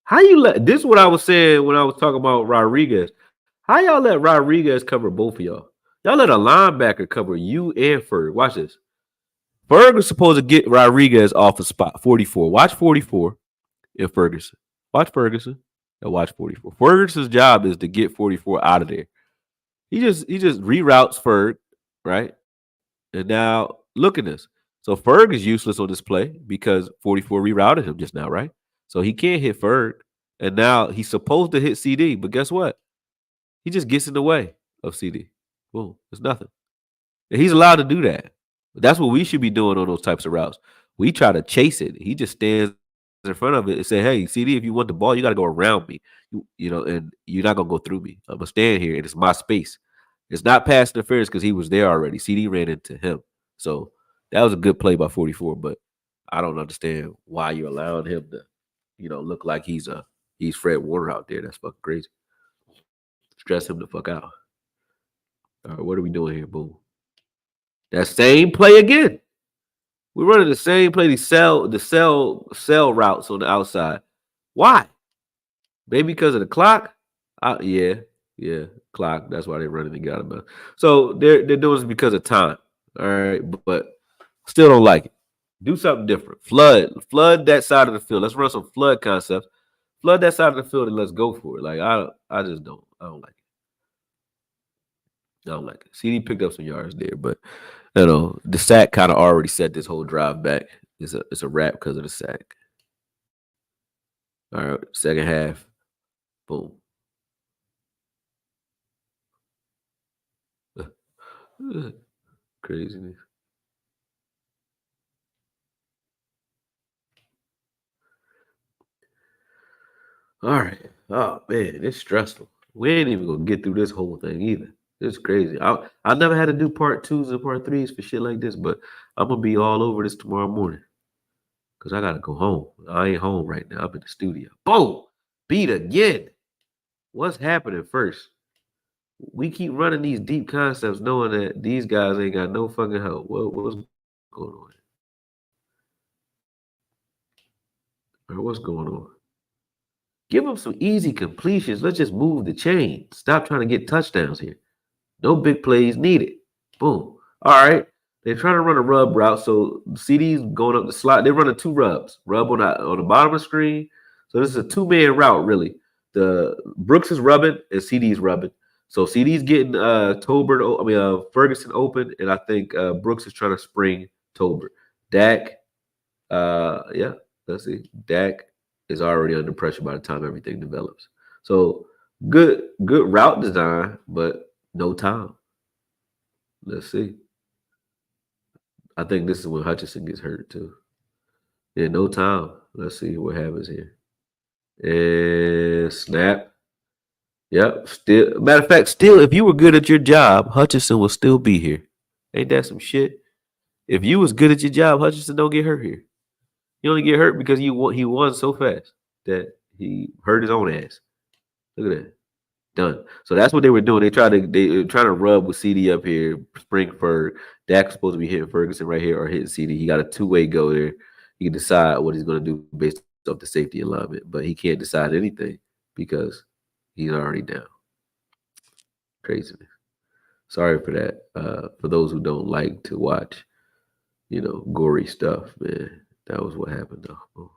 How you let this is what I was saying when I was talking about Rodriguez. How y'all let Rodriguez cover both of y'all? Y'all let a linebacker cover you and Ferg. Watch this. Ferg was supposed to get Rodriguez off the spot. 44. Watch 44 and Ferguson. Watch Ferguson and watch 44. Ferguson's job is to get 44 out of there. He just reroutes Ferg, right? And now look at this. So Ferg is useless on this play because 44 rerouted him just now, right? So he can't hit Ferg. And now he's supposed to hit CD, but guess what? He just gets in the way of CD. Boom. It's nothing. And he's allowed to do that. That's what we should be doing on those types of routes. We try to chase it. He just stands in front of it and say, hey, CD, if you want the ball, you got to go around me. And you're not going to go through me. I'm going to stand here and it's my space. It's not pass interference because he was there already. CD ran into him. So that was a good play by 44, but I don't understand why you're allowing him to, look like he's Fred Warner out there. That's fucking crazy. Stress him the fuck out. All right, what are we doing here? Boom. That same play again. We're running the same play, the cell routes on the outside. Why? Maybe because of the clock. Yeah, yeah, clock. That's why they're running to get out of bounds. So they're doing this because of time. All right, but still don't like it. Do something different. Flood that side of the field. Let's run some flood concepts. Flood that side of the field and let's go for it. Like I just don't. I don't like it. I don't like it. CD picked up some yards there, but the sack kind of already set this whole drive back. It's a wrap because of the sack. All right, second half, boom. Craziness. All right. Oh man, it's stressful. We ain't even gonna get through this whole thing either. It's crazy. I never had to do part twos and part threes for shit like this, but I'm gonna be all over this tomorrow morning because I gotta go home. I ain't home right now. I'm in the studio. Boom! Beat again. What's happening first? We keep running these deep concepts knowing that these guys ain't got no fucking help. What's going on? Or what's going on? Give them some easy completions. Let's just move the chain. Stop trying to get touchdowns here. No big plays needed. Boom. All right. They're trying to run a rub route. So CD's going up the slot. They're running two rubs. Rub on the bottom of the screen. So this is a two-man route, really. The Brooks is rubbing and CD's rubbing. So CD's getting Ferguson open, and I think Brooks is trying to spring Tolbert. Dak, yeah, let's see. Dak is already under pressure by the time everything develops. So good route design, but no time. Let's see. I think this is when Hutchinson gets hurt too. Yeah, no time. Let's see what happens here. And snap. Yep. Still, matter of fact, still, if you were good at your job, Hutchinson will still be here. Ain't that some shit? If you was good at your job, Hutchinson don't get hurt here. He only get hurt because he won so fast that he hurt his own ass. Look at that. Done. So that's what they were doing. They were trying to rub with CD up here, spring Ferg. Dak's supposed to be hitting Ferguson right here or hitting CD. He got a two-way go there. He can decide what he's going to do based off the safety alignment, but he can't decide anything because he's already down. Craziness. Sorry for that. For those who don't like to watch, gory stuff, man. That was what happened though.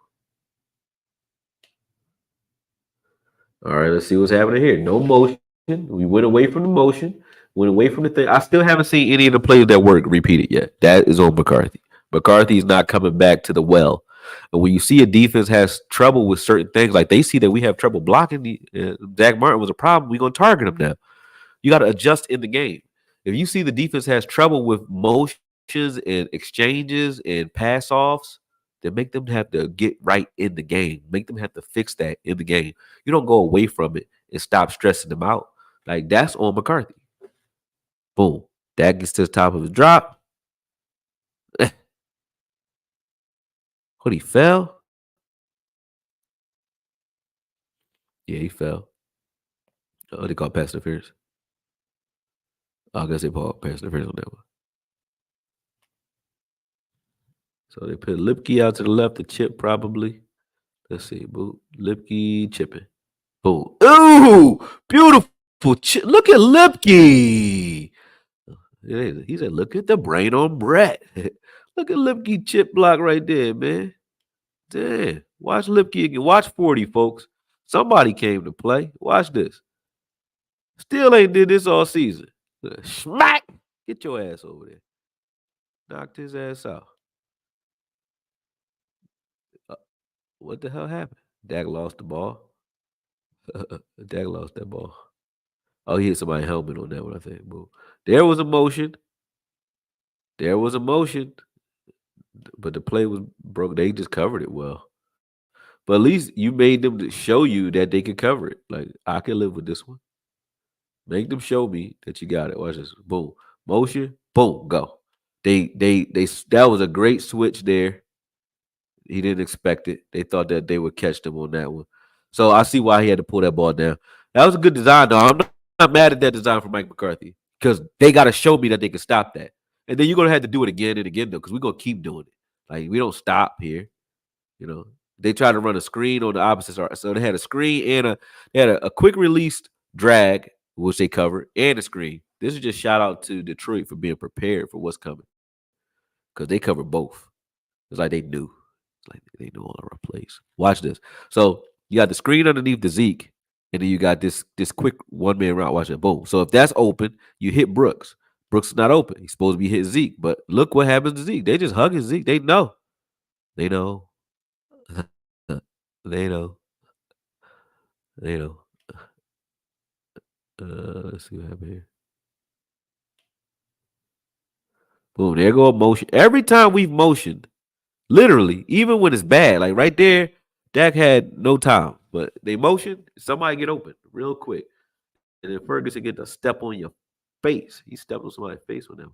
All right, let's see what's happening here. No motion. We went away from the motion, went away from the thing. I still haven't seen any of the plays that work repeated yet. That is on McCarthy. McCarthy's not coming back to the well. And when you see a defense has trouble with certain things, like they see that we have trouble blocking, Zach Martin was a problem, we're going to target him now. You got to adjust in the game. If you see the defense has trouble with motions and exchanges and pass offs, then make them have to get right in the game. Make them have to fix that in the game. You don't go away from it and stop stressing them out. Like that's on McCarthy. Boom. That gets to the top of his drop. What, he fell? Yeah, he fell. Oh, they call pass interference. I guess they call pass interference on that one. So they put Lipke out to the left to chip probably. Let's see. Boom. Lipke chipping. Boom. Ooh, beautiful chip. Look at Lipke. He said, look at the brain on Brett. Look at Lipke chip block right there, man. Damn. Watch Lipke again. Watch 40, folks. Somebody came to play. Watch this. Still ain't did this all season. Smack. Get your ass over there. Knocked his ass out. Uh, what the hell happened? Dak lost the ball. Dak lost that ball. Oh, he hit somebody's helmet on that one, I think. Boom. There was a motion. There was a motion. But the play was broke. They just covered it well. But at least you made them to show you that they could cover it. Like, I can live with this one. Make them show me that you got it. Watch this. Boom. Motion. Boom. Go. They that was a great switch there. He didn't expect it. They thought that they would catch them on that one. So I see why he had to pull that ball down. That was a good design, though. I'm not mad at that design from Mike McCarthy because they got to show me that they can stop that. And then you're going to have to do it again and again, though, because we're going to keep doing it. Like, we don't stop here. They tried to run a screen on the opposite side. So they had a screen and they had a quick release drag, which they covered, and a screen. This is just shout out to Detroit for being prepared for what's coming. Because they covered both. It's like they knew. It's like they knew all our plays. Watch this. So you got the screen underneath the Zeke, and then you got this quick one man route. Watch it. Boom. So if that's open, you hit Brooks. Brooks is not open. He's supposed to be hitting Zeke. But look what happens to Zeke. They just hug his Zeke. They know. They know. they know. They know. Let's see what happened here. Boom. There go a motion. Every time we've motioned, literally, even when it's bad, like right there, Dak had no time. But they motion, somebody get open real quick. And then Ferguson get to step on your face. He stepped on somebody's face with them.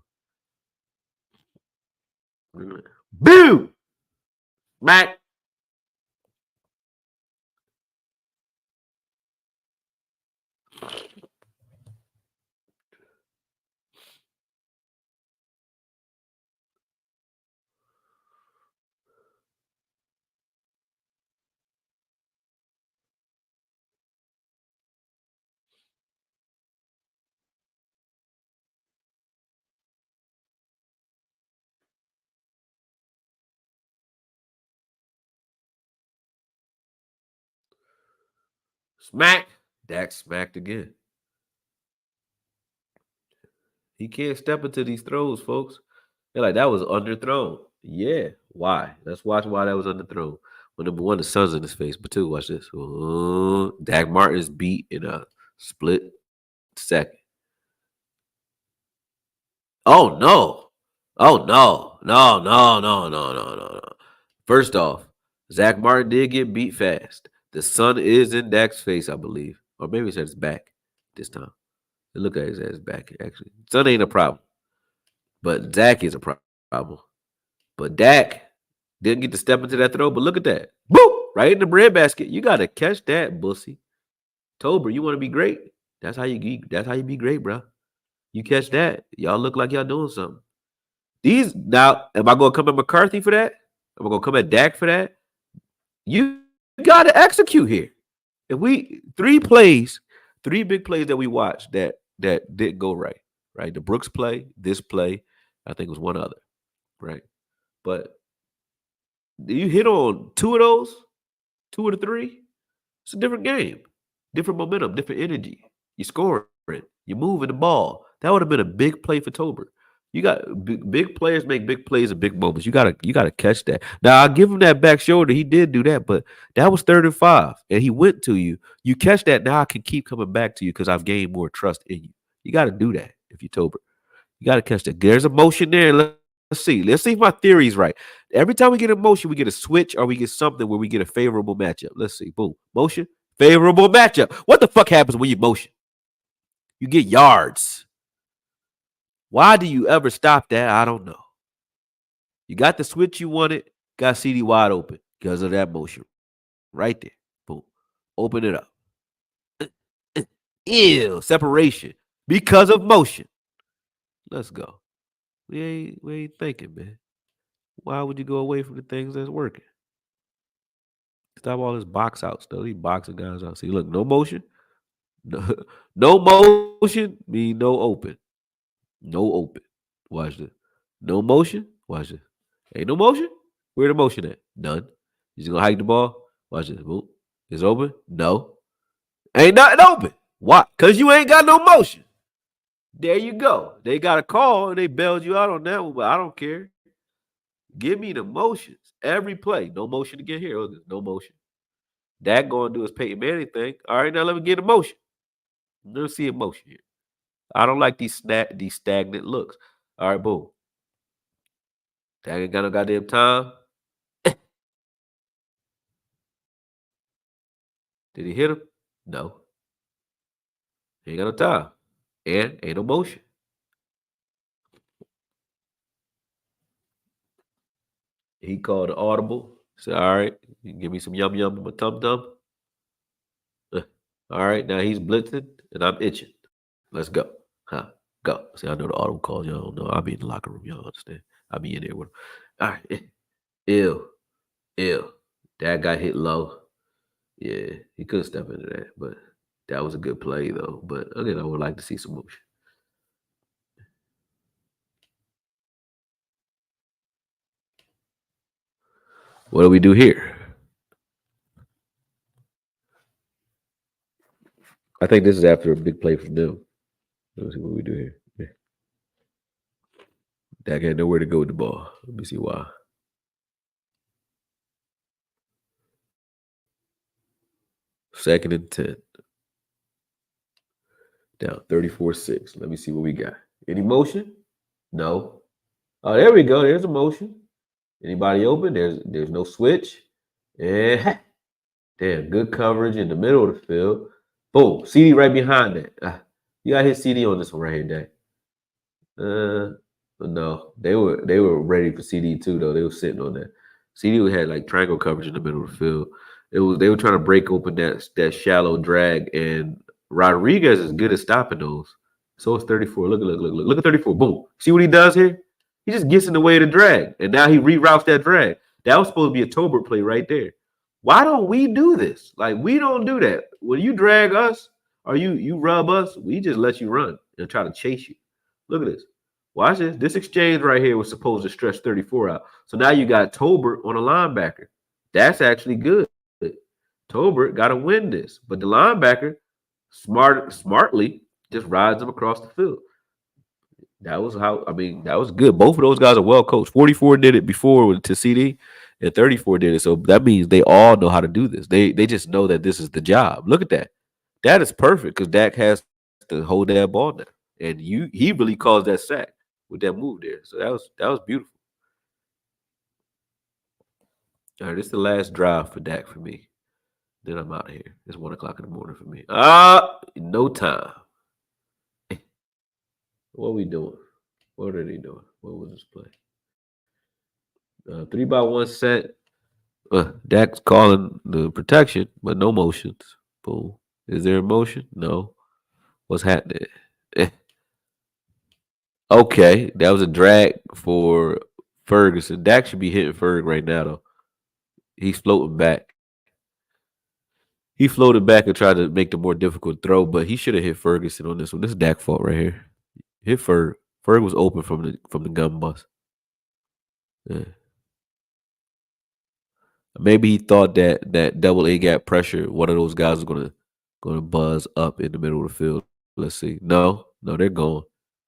Boom! Mac. Smack. Dak smacked again. He can't step into these throws, folks. They're like, that was underthrown. Yeah. Why? Let's watch why that was underthrown. Well, number one, the sun's in his face. But two, watch this. Dak Martin is beat in a split second. Oh no. Oh no. No, no, no, no, no, no, no. First off, Zach Martin did get beat fast. The sun is in Dak's face, I believe. Or maybe it's at his back this time. Look at his back, actually. Sun ain't a problem. But Zach is a problem. But Dak didn't get to step into that throw. But look at that. Boop! Right in the breadbasket. You gotta catch that, bussy. Tober, you want to be great? That's how you be great, bro. You catch that. Y'all look like y'all doing something. These now, am I gonna come at McCarthy for that? Am I gonna come at Dak for that? You gotta execute here. If we three big plays that we watched that didn't go right. Right? The Brooks play, this play, I think it was one other, right? But you hit on two of those, two of the three, it's a different game, different momentum, different energy. You scoring, you moving the ball. That would have been a big play for Tober. You got big players make big plays in big moments. You gotta catch that. Now I'll give him that back shoulder. He did do that, but that was 35, and he went to you. You catch that. Now I can keep coming back to you because I've gained more trust in you. You got to do that if you Tober. You got to catch that. There's a motion there. Let's see. Let's see if my theory is right. Every time we get a motion, we get a switch or we get something where we get a favorable matchup. Let's see. Boom. Motion. Favorable matchup. What the fuck happens when you motion? You get yards. Why do you ever stop that? I don't know. You got the switch you wanted. Got CD wide open because of that motion. Right there. Boom. Open it up. Ew. Separation. Because of motion. Let's go. We ain't thinking, man. Why would you go away from the things that's working? Stop all this box out stuff. These boxing guys out. See, look, no motion. No, no motion mean no open. No open. Watch this. No motion. Watch this. Ain't no motion. Where the motion at? None. You just gonna hike the ball. Watch this. Boom. It's open. No. Ain't nothing open. Why? Cause you ain't got no motion. There you go. They got a call and they bailed you out on that one, but I don't care. Give me the motions. Every play. No motion to get here. Oh, no motion. That going to do his Peyton Manning thing. All right, now let me get a motion. Let's see a motion here. I don't like these stagnant looks. All right, boom. That ain't got no goddamn time. Did he hit him? No. He ain't got no time. And ain't no motion. He called the audible. Said, all right, you can give me some yum yum in my tum tum. All right, now he's blitzing and I'm itching. Let's go. Huh? Go. See, I know the audible calls. Y'all don't know. I'll be in the locker room. Y'all understand. I'll be in there with him. All right. Ew. Ew. That got hit low. Yeah, he could step into that, but that was a good play though. But again, I would like to see some motion. What do we do here? I think this is after a big play from them. Let's see what we do here. Yeah. Dak had nowhere to go with the ball. Let me see why. Second and 10. Down 34-6. Let me see what we got. Any motion? No. Oh, there we go. There's a motion. Anybody open? There's no switch. And damn, good coverage in the middle of the field. Boom. CD right behind that. You got his CD on this one right here, Dak. Uh, no, they were ready for CD too though. They were sitting on that. CD had like triangle coverage in the middle of the field. They were trying to break open that shallow drag, and Rodriguez is good at stopping those. So it's 34. Look at 34. Boom. See what he does here? He just gets in the way of the drag, and now he reroutes that drag. That was supposed to be a Tolbert play right there. Why don't we do this? Like we don't do that. When you drag us or you rub us, we just let you run and try to chase you. Look at this. Watch this. This exchange right here was supposed to stretch 34 out. So now you got Tolbert on a linebacker. That's actually good. Tolbert got to win this, but the linebacker smartly just rides him across the field. That was that was good. Both of those guys are well coached. 44 did it before to CD, and 34 did it. So that means they all know how to do this. They just know that this is the job. Look at that. That is perfect because Dak has to hold that ball now. And he really caused that sack with that move there. So that was beautiful. All right, this is the last drive for Dak for me. Then I'm out of here. It's 1 o'clock in the morning for me. No time. What are we doing? What are they doing? What was this play? 3-by-1 set. Dak's calling the protection, but no motions. Boom. Is there a motion? No. What's happening? Okay, that was a drag for Ferguson. Dak should be hitting Ferg right now, though. He's floating back. He floated back and tried to make the more difficult throw, but he should have hit Ferguson on this one. This is Dak fault right here. Hit Ferg. Ferg was open from the gun bust. Yeah. Maybe he thought that double A gap pressure, one of those guys was gonna buzz up in the middle of the field. Let's see. No, they're gone.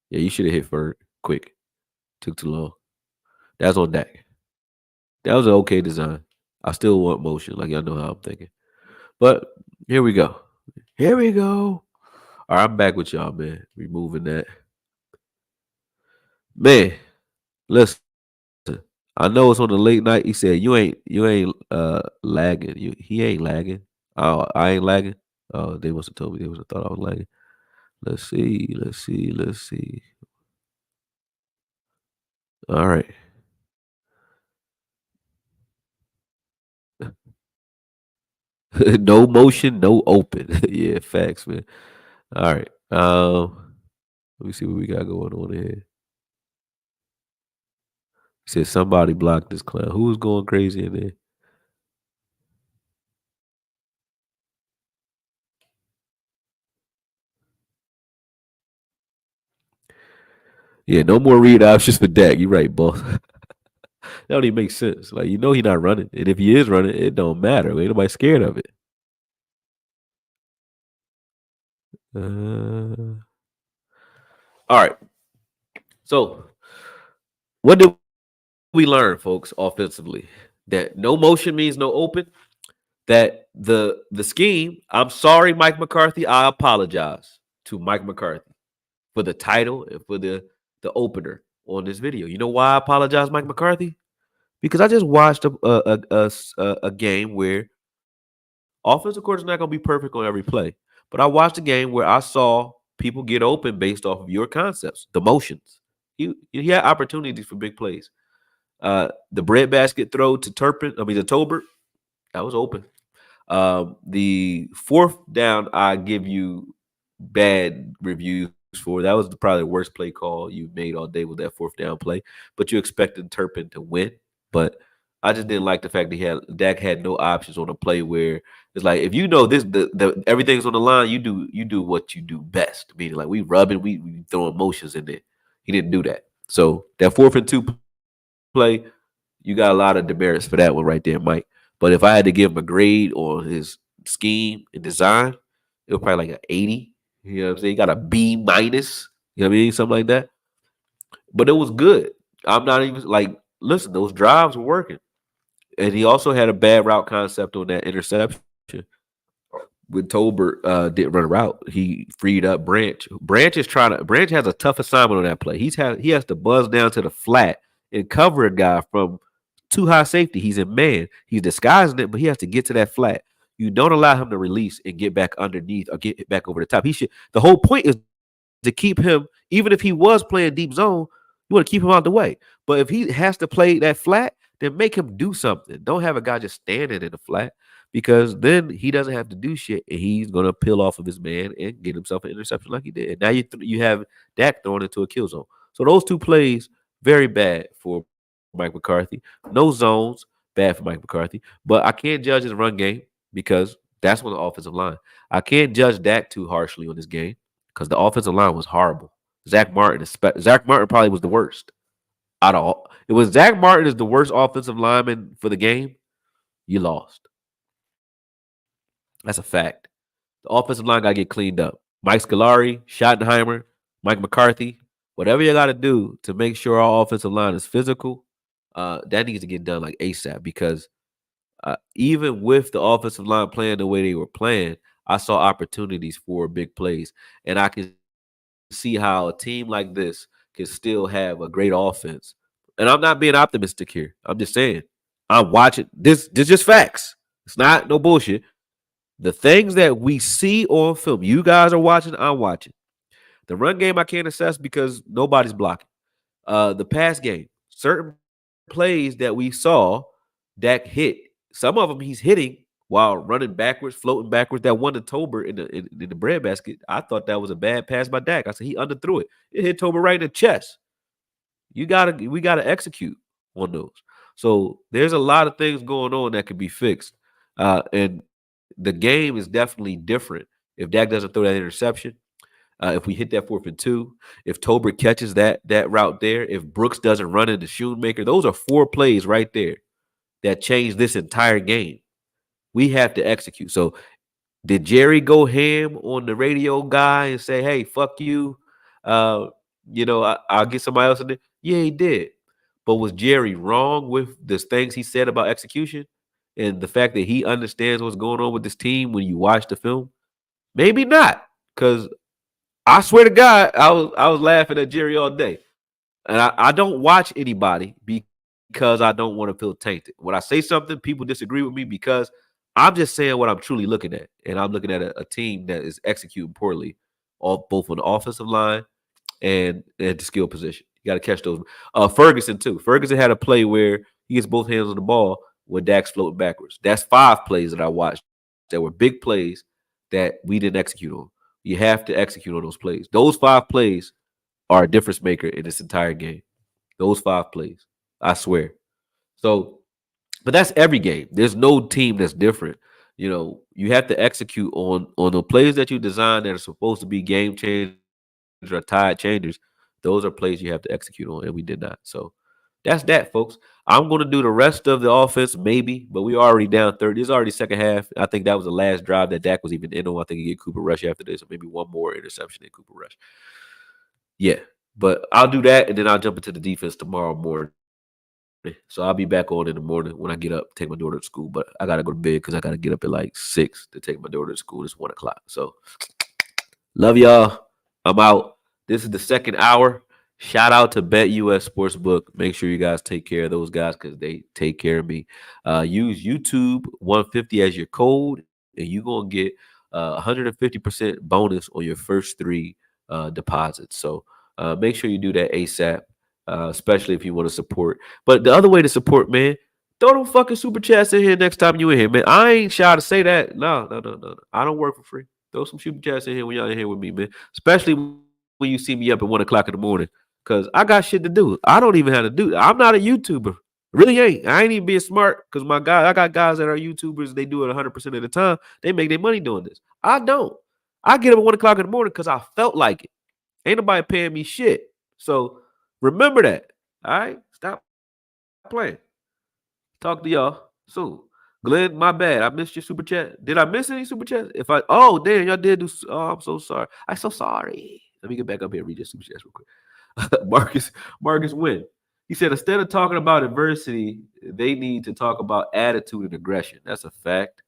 Yeah, you should have hit Ferg quick. Took too long. That's on Dak. That was an okay design. I still want motion, like y'all know how I'm thinking. But here we go. Here we go. All right, I'm back with y'all, man. Removing that. Man, listen. I know it's on the late night. He said, you ain't lagging. He ain't lagging. Oh, I ain't lagging. Oh, they must have told me they must have thought I was lagging. Let's see. All right. No motion, no open. Yeah, facts, man. All right. Let me see what we got going on here. He said somebody blocked this clown. Who was going crazy in there? Yeah, no more read options for Dak. You're right, boss. That don't even make sense. Like he's not running, and if he is running, it don't matter. Ain't nobody scared of it. Uh, all right. So, what did we learn, folks, offensively? That no motion means no open. That the scheme. I'm sorry, Mike McCarthy. I apologize to Mike McCarthy for the title and for the opener on this video. You know why I apologize, Mike McCarthy? Because I just watched a game where offensive court is not going to be perfect on every play, but I watched a game where I saw people get open based off of your concepts, the motions. He had opportunities for big plays. The breadbasket throw to Tolbert, that was open. The fourth down, I give you bad reviews for. That was probably the worst play call you made all day with that fourth down play. But you expected Turpin to win. But I just didn't like the fact that Dak had no options on a play where it's like if you know this the everything's on the line, you do what you do best. Meaning like we rubbing, we throwing motions in there. He didn't do that. So that 4th and 2 play, you got a lot of demerits for that one right there, Mike. But if I had to give him a grade on his scheme and design, it was probably like an 80. You know what I'm saying? He got a B minus. You know what I mean? Something like that. But it was good. I'm not even like, listen, those drives were working. And he also had a bad route concept on that interception. When Tolbert didn't run a route, he freed up Branch. Branch has a tough assignment on that play. He has to buzz down to the flat and cover a guy from too high safety. He's in man. He's disguising it, but he has to get to that flat. You don't allow him to release and get back underneath or get back over the top. He should. The whole point is to keep him, even if he was playing deep zone, you want to keep him out the way. But if he has to play that flat, then make him do something. Don't have a guy just standing in the flat because then he doesn't have to do shit and he's gonna peel off of his man and get himself an interception like he did. And now you have Dak thrown into a kill zone. So those two plays very bad for Mike McCarthy. No zones, bad for Mike McCarthy. But I can't judge his run game because that's on the offensive line. I can't judge Dak too harshly on this game because the offensive line was horrible. Zach Martin probably was the worst out of all. It was Zach Martin is the worst offensive lineman for the game. You lost. That's a fact. The offensive line got to get cleaned up. Mike Scolari, Schottenheimer, Mike McCarthy, whatever you got to do to make sure our offensive line is physical, that needs to get done like ASAP because even with the offensive line playing the way they were playing, I saw opportunities for big plays. And I can see how a team like this can still have a great offense. And I'm not being optimistic here. I'm just saying. I'm watching. This just facts. It's not no bullshit. The things that we see on film, you guys are watching, I'm watching. The run game I can't assess because nobody's blocking. The pass game, certain plays that we saw, Dak hit. Some of them he's hitting while running backwards, floating backwards. That one to Tolbert in the breadbasket, I thought that was a bad pass by Dak. I said he underthrew it. It hit Tolbert right in the chest. We gotta execute on those. So there's a lot of things going on that could be fixed. And the game is definitely different if Dak doesn't throw that interception. If we hit that 4th and 2, if Tolbert catches that route there, if Brooks doesn't run into Shoemaker, those are 4 plays right there that change this entire game. We have to execute. So did Jerry go ham on the radio guy and say, "Hey, fuck you"? Uh, I'll get somebody else in there. Yeah, he did. But was Jerry wrong with the things he said about execution and the fact that he understands what's going on with this team when you watch the film? Maybe not, because I swear to God, I was laughing at Jerry all day. And I don't watch anybody because I don't want to feel tainted. When I say something, people disagree with me because I'm just saying what I'm truly looking at. And I'm looking at a team that is executing poorly, both on the offensive line and at the skill position. You got to catch those. Ferguson, too. Ferguson had a play where he gets both hands on the ball when Dak's floating backwards. That's 5 plays that I watched that were big plays that we didn't execute on. You have to execute on those plays. Those 5 plays are a difference maker in this entire game. Those 5 plays. I swear. So, but that's every game. There's no team that's different. You have to execute on the plays that you design that are supposed to be game changers or tide changers. Those are plays you have to execute on, and we did not. So that's that, folks. I'm going to do the rest of the offense, maybe, but we already down 30. It's already second half. I think that was the last drive that Dak was even in on. I think he get Cooper Rush after this, or maybe one more interception in Cooper Rush. Yeah, but I'll do that, and then I'll jump into the defense tomorrow morning. So I'll be back on in the morning when I get up, take my daughter to school. But I gotta go to bed because I gotta get up at like 6 to take my daughter to school. It's 1 o'clock. So love y'all. I'm out. This is the second hour. Shout out to Bet US Sportsbook. Make sure you guys take care of those guys because they take care of me. Use YouTube 150 as your code, and you're gonna get 150% bonus on your first 3 deposits. So make sure you do that ASAP, especially if you want to support. But the other way to support, man, throw them fucking super chats in here next time you in here, man. I ain't shy to say that. No. I don't work for free. Throw some super chats in here when y'all in here with me, man. Especially when you see me up at 1 o'clock in the morning. Because I got shit to do. I don't even have to do that. I'm not a YouTuber. Really ain't. I ain't even being smart because I got guys that are YouTubers. They do it 100% of the time. They make their money doing this. I don't. I get up at 1 o'clock in the morning because I felt like it. Ain't nobody paying me shit. So remember that. All right. Stop playing. Talk to y'all soon. Glenn, my bad. I missed your super chat. Did I miss any super chat? If I damn, y'all did do. Oh, I'm so sorry. I'm so sorry. Let me get back up here and read your super chats real quick. Marcus Wynn. He said instead of talking about adversity, they need to talk about attitude and aggression. That's a fact.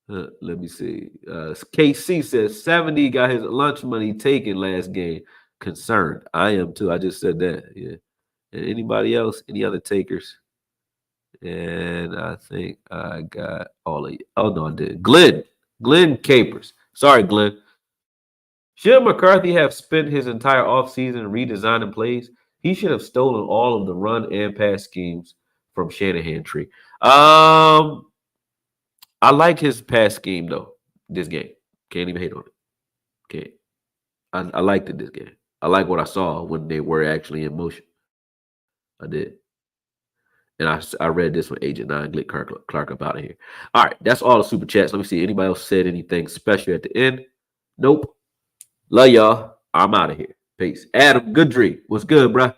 Let me see. KC says 70 got his lunch money taken last game. Concerned. I am too. I just said that. Yeah. And anybody else? Any other takers? And I think I got all of you. Oh, no, I did. Glenn Capers. Sorry, Glenn. Should McCarthy have spent his entire offseason redesigning plays? He should have stolen all of the run and pass schemes from Shanahan tree. I like his pass scheme, though, this game. Can't even hate on it. Okay. I liked it this game. I like what I saw when they were actually in motion. I did. And I read this with Agent 9, Glick Clark up out of here. All right, that's all the super chats. Let me see. Anybody else said anything special at the end? Nope. Love y'all. I'm out of here. Peace. Adam Goodry. What's good, bruh?